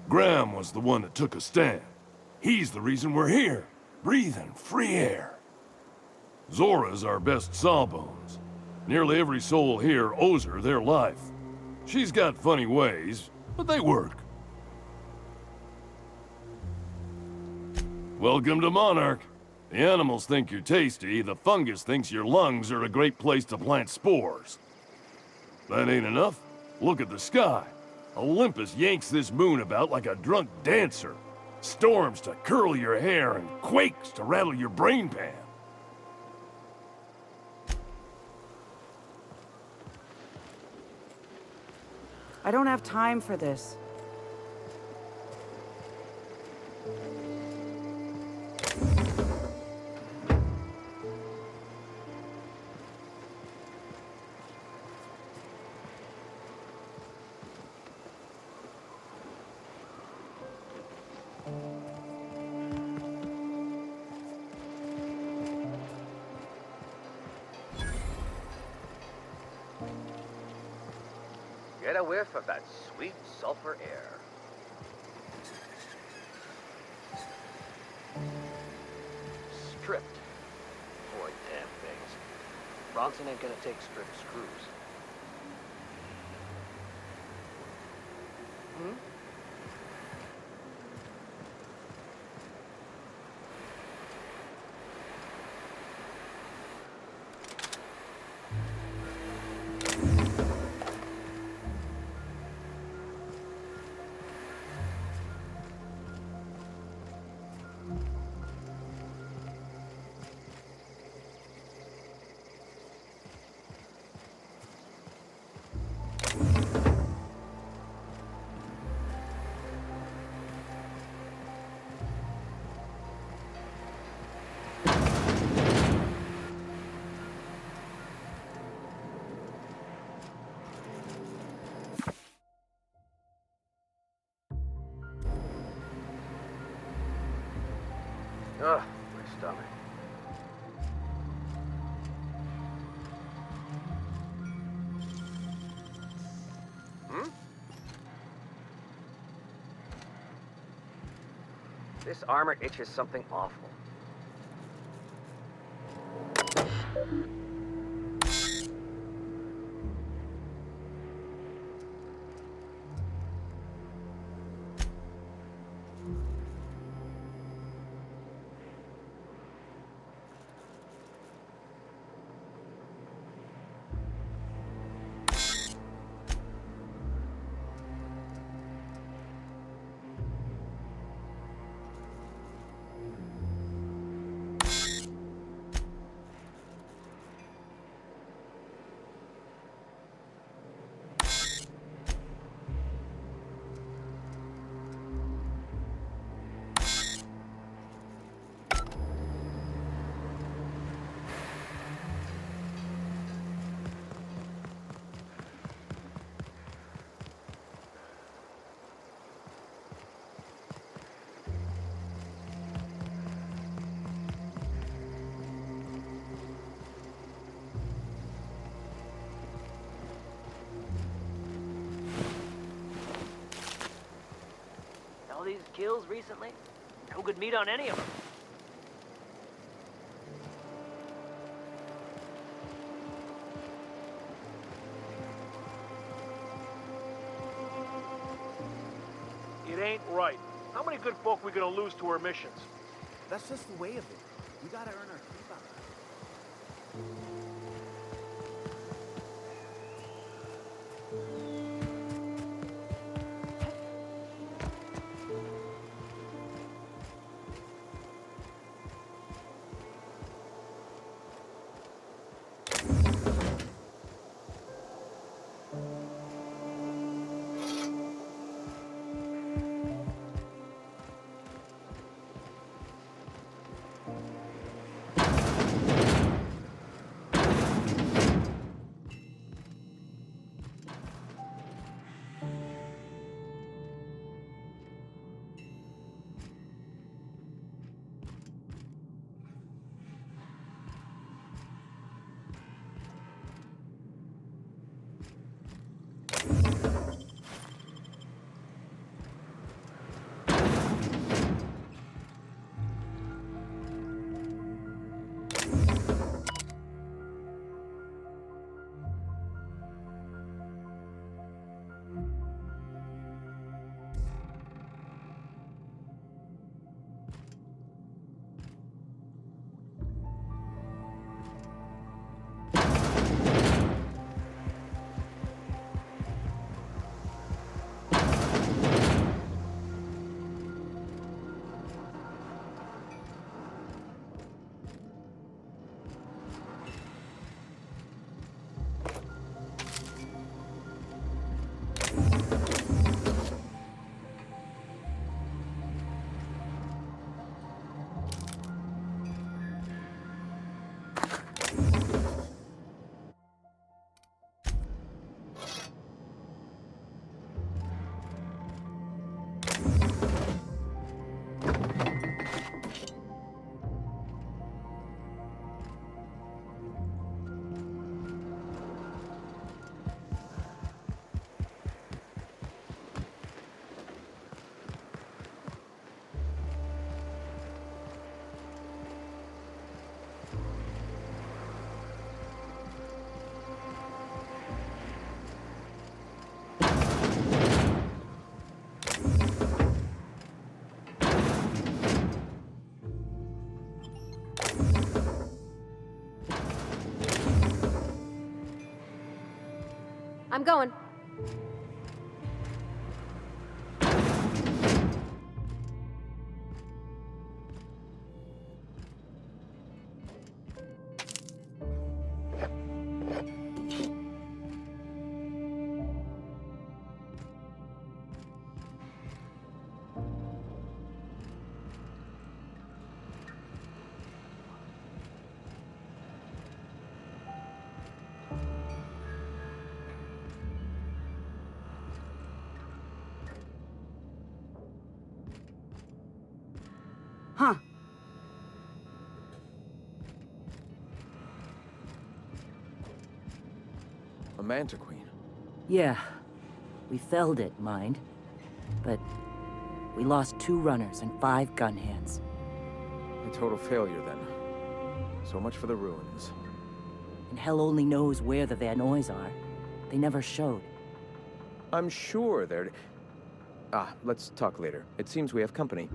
Graham was the one that took a stand. He's the reason we're here, breathing free air. Zora's our best sawbones. Nearly every soul here owes her their life. She's got funny ways, but they work. Welcome to Monarch. The animals think you're tasty, the fungus thinks your lungs are a great place to plant spores. That ain't enough. Look at the sky. Olympus yanks this moon about like a drunk dancer. Storms to curl your hair and quakes to rattle your brain pan. I don't have time for this. Get a whiff of that sweet sulfur air. Stripped. Boy, damn things. Bronson ain't gonna take stripped screws. Ugh, my stomach. Hmm? This armor itches something awful. All these kills recently? No good meat on any of them. It ain't right. How many good folk we gonna lose to our missions? That's just the way of it. We gotta earn our keep out of it. I'm going. Huh. A Manta Queen? Yeah. We felled it, mind. But we lost 2 runners and 5 gun hands. A total failure, then. So much for the ruins. And hell only knows where the Vanoys are. They never showed. I'm sure they're... let's talk later. It seems we have company.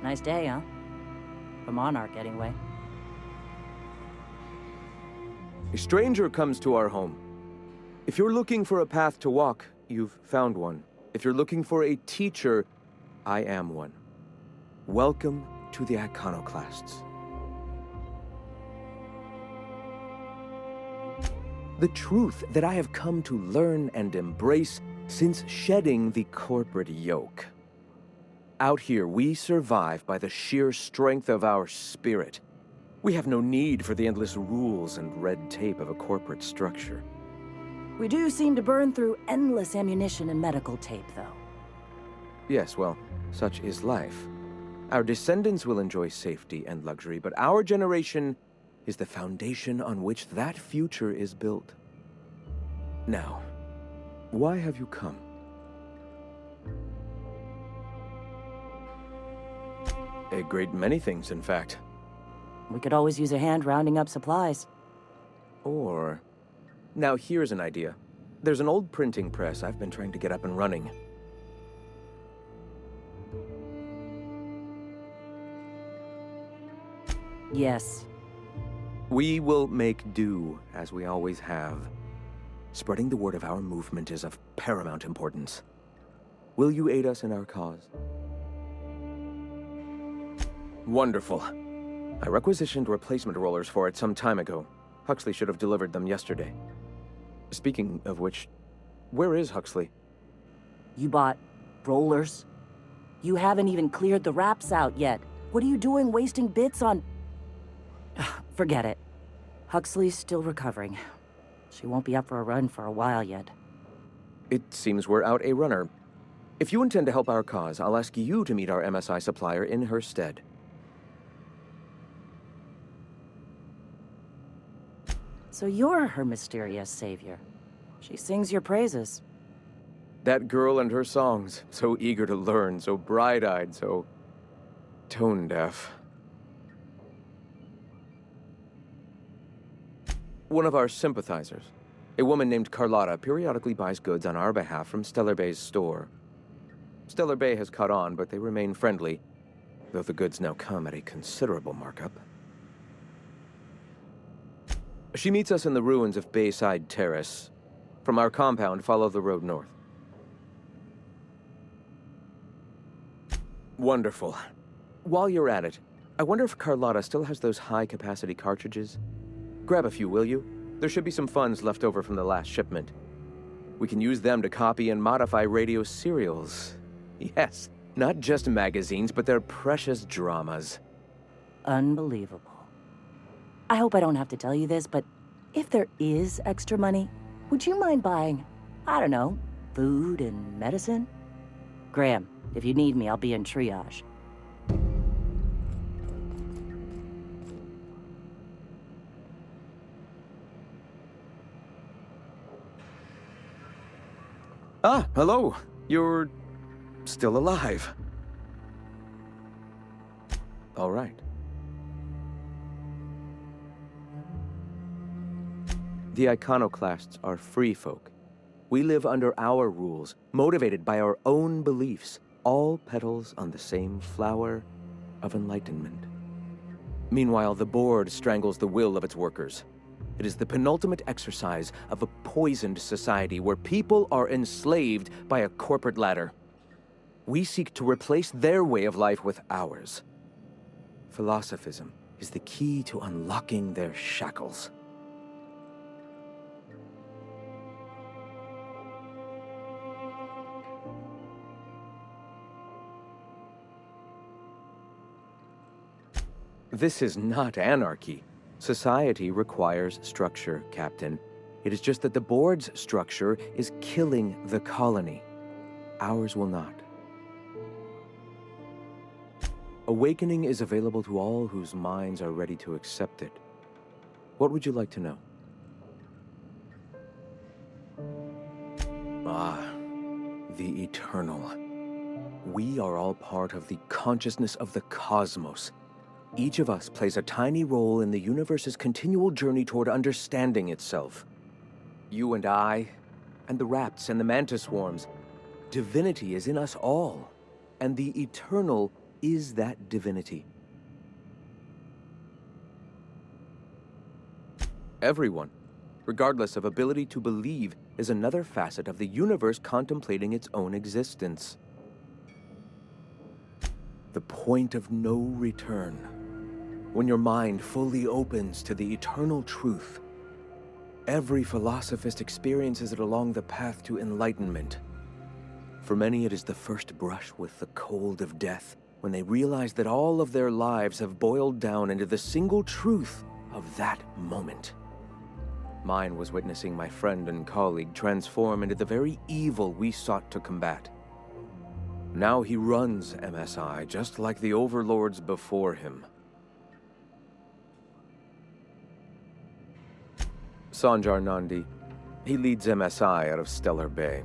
Nice day, huh? For Monarch, anyway. A stranger comes to our home. If you're looking for a path to walk, you've found one. If you're looking for a teacher, I am one. Welcome to the Iconoclasts. The truth that I have come to learn and embrace since shedding the corporate yoke. Out here, we survive by the sheer strength of our spirit. We have no need for the endless rules and red tape of a corporate structure. We do seem to burn through endless ammunition and medical tape, though. Yes, well, such is life. Our descendants will enjoy safety and luxury, but our generation is the foundation on which that future is built. Now, why have you come? A great many things, in fact. We could always use a hand rounding up supplies. Or... Now here's an idea. There's an old printing press I've been trying to get up and running. Yes. We will make do, as we always have. Spreading the word of our movement is of paramount importance. Will you aid us in our cause? Wonderful. I requisitioned replacement rollers for it some time ago. Huxley should have delivered them yesterday. Speaking of which, where is Huxley? You bought rollers? You haven't even cleared the wraps out yet. What are you doing wasting bits on... Forget it. Huxley's still recovering. She won't be up for a run for a while yet. It seems we're out a runner. If you intend to help our cause, I'll ask you to meet our MSI supplier in her stead. So you're her mysterious savior. She sings your praises. That girl and her songs, so eager to learn, so bright-eyed, so... tone-deaf. One of our sympathizers, a woman named Carlotta, periodically buys goods on our behalf from Stellar Bay's store. Stellar Bay has caught on, but they remain friendly, though the goods now come at a considerable markup. She meets us in the ruins of Bayside Terrace. From our compound, follow the road north. Wonderful. While you're at it, I wonder if Carlotta still has those high-capacity cartridges? Grab a few, will you? There should be some funds left over from the last shipment. We can use them to copy and modify radio serials. Yes, not just magazines, but their precious dramas. Unbelievable. I hope I don't have to tell you this, but if there is extra money, would you mind buying, I don't know, food and medicine? Graham, if you need me, I'll be in triage. Ah, hello. You're still alive. All right. The Iconoclasts are free folk. We live under our rules, motivated by our own beliefs, all petals on the same flower of enlightenment. Meanwhile, the board strangles the will of its workers. It is the penultimate exercise of a poisoned society where people are enslaved by a corporate ladder. We seek to replace their way of life with ours. Philosophism is the key to unlocking their shackles. This is not anarchy. Society requires structure, Captain. It is just that the board's structure is killing the colony. Ours will not. Awakening is available to all whose minds are ready to accept it. What would you like to know? Ah, the eternal. We are all part of the consciousness of the cosmos. Each of us plays a tiny role in the universe's continual journey toward understanding itself. You and I, and the rats and the mantis swarms. Divinity is in us all, and the eternal is that divinity. Everyone, regardless of ability to believe, is another facet of the universe contemplating its own existence. The point of no return. When your mind fully opens to the eternal truth. Every philosophist experiences it along the path to enlightenment. For many, it is the first brush with the cold of death, when they realize that all of their lives have boiled down into the single truth of that moment. Mine was witnessing my friend and colleague transform into the very evil we sought to combat. Now he runs MSI just like the overlords before him. Sanjar Nandi, he leads MSI out of Stellar Bay.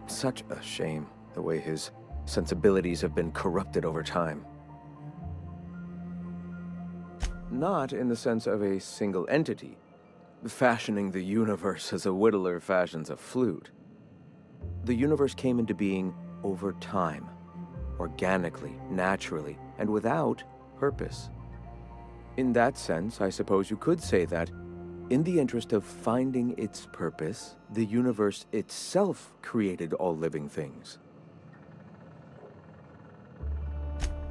Such a shame, the way his sensibilities have been corrupted over time. Not in the sense of a single entity, fashioning the universe as a whittler fashions a flute. The universe came into being over time, organically, naturally, and without purpose. In that sense, I suppose you could say that, in the interest of finding its purpose, the universe itself created all living things.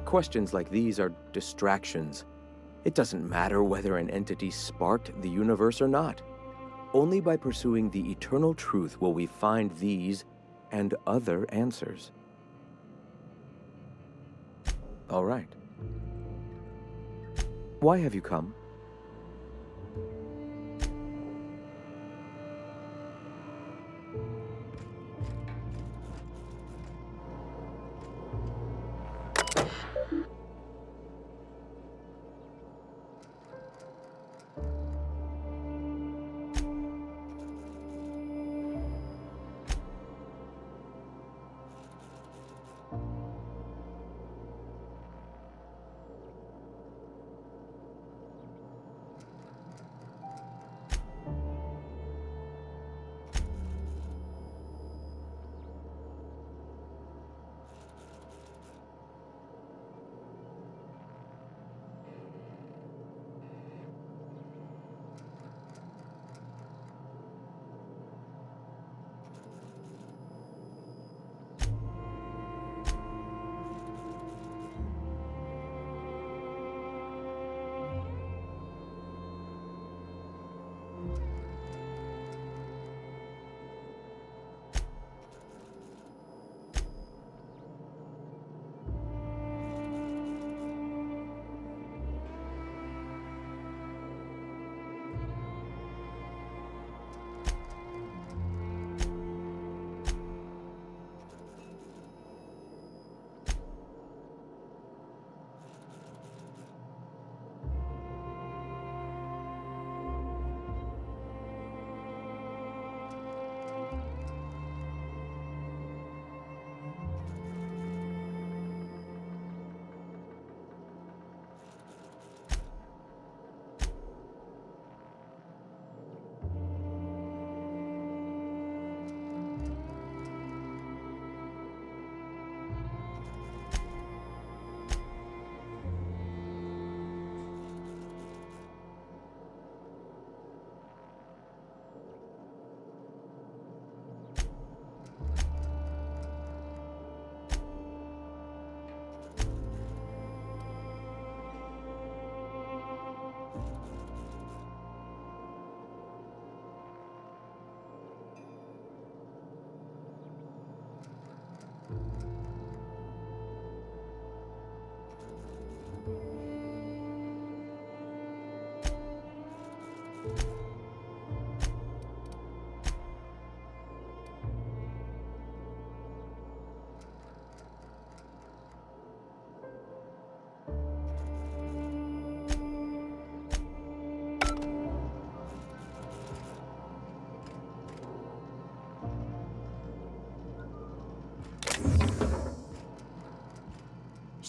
Questions like these are distractions. It doesn't matter whether an entity sparked the universe or not. Only by pursuing the eternal truth will we find these and other answers. All right. Why have you come?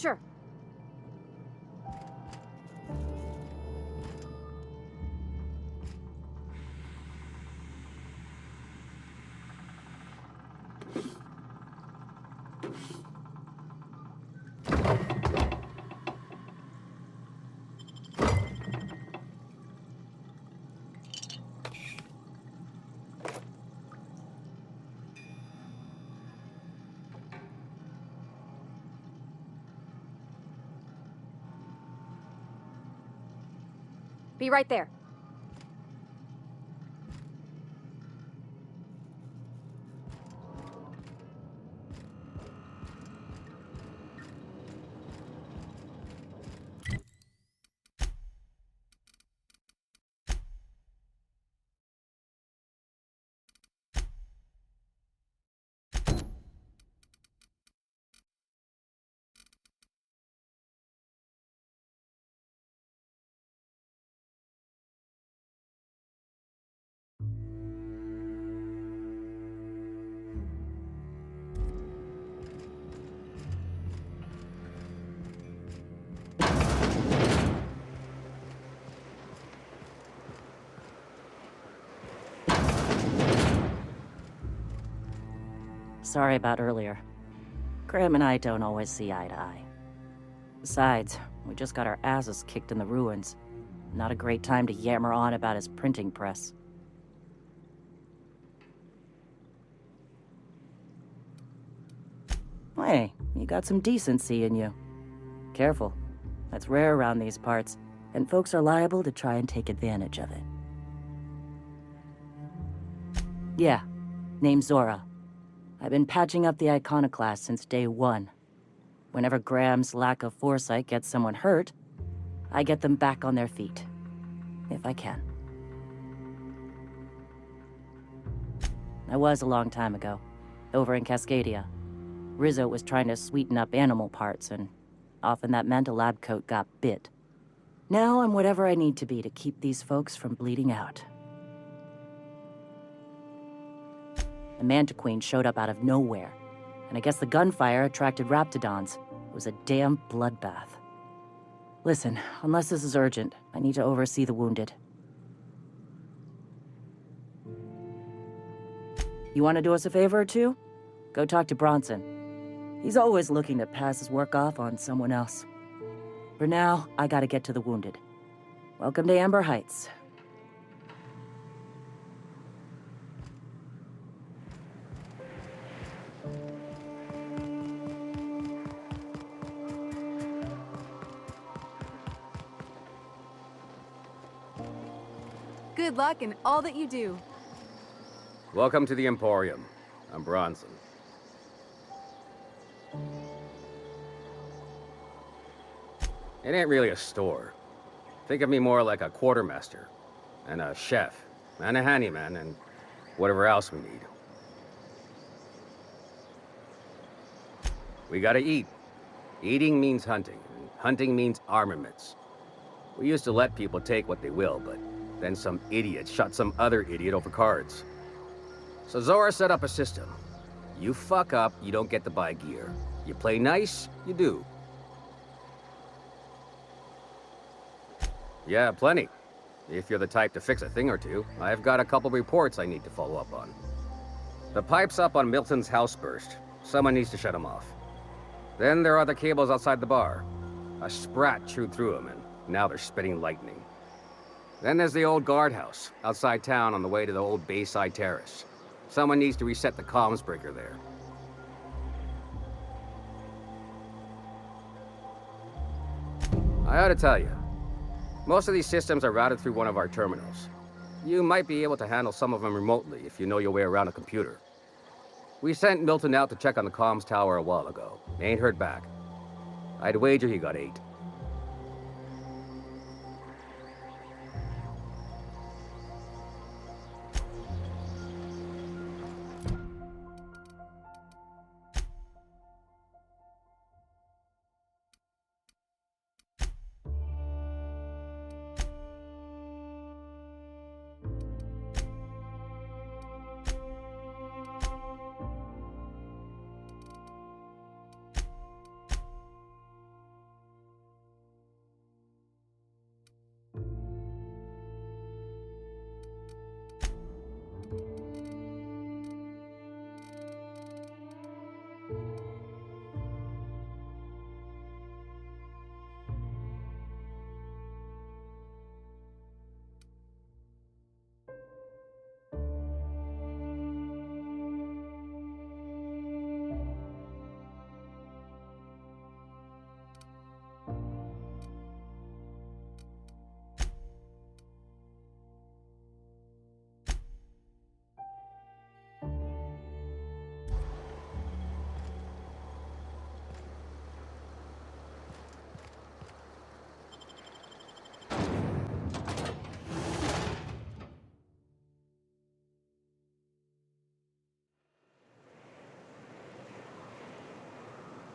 Sure. Be right there. Sorry about earlier. Graham and I don't always see eye to eye. Besides, we just got our asses kicked in the ruins. Not a great time to yammer on about his printing press. Hey, you got some decency in you. Careful. That's rare around these parts, and folks are liable to try and take advantage of it. Yeah, name's Zora. I've been patching up the iconoclast since day one. Whenever Graham's lack of foresight gets someone hurt, I get them back on their feet. If I can. That was a long time ago, over in Cascadia. Rizzo was trying to sweeten up animal parts, and often that meant a lab coat got bit. Now I'm whatever I need to be to keep these folks from bleeding out. The Mantiqueen showed up out of nowhere, and I guess the gunfire attracted raptidons. It was a damn bloodbath. Listen, unless this is urgent, I need to oversee the wounded. You want to do us a favor or two? Go talk to Bronson. He's always looking to pass his work off on someone else. For now, I gotta get to the wounded. Welcome to Amber Heights. Good luck in all that you do. Welcome to the Emporium. I'm Bronson. It ain't really a store. Think of me more like a quartermaster, and a chef, and a handyman, and whatever else we need. We gotta eat. Eating means hunting, and hunting means armaments. We used to let people take what they will, but then some idiot shot some other idiot over cards. So Zora set up a system. You fuck up, you don't get to buy gear. You play nice, you do. Yeah, plenty. If you're the type to fix a thing or two, I've got a couple reports I need to follow up on. The pipes up on Milton's house burst. Someone needs to shut them off. Then there are the cables outside the bar. A sprat chewed through them, and now they're spitting lightning. Then there's the old guardhouse, outside town on the way to the old Bayside Terrace. Someone needs to reset the comms breaker there. I ought to tell you, most of these systems are routed through one of our terminals. You might be able to handle some of them remotely if you know your way around a computer. We sent Milton out to check on the comms tower a while ago. Ain't heard back. I'd wager he got 8.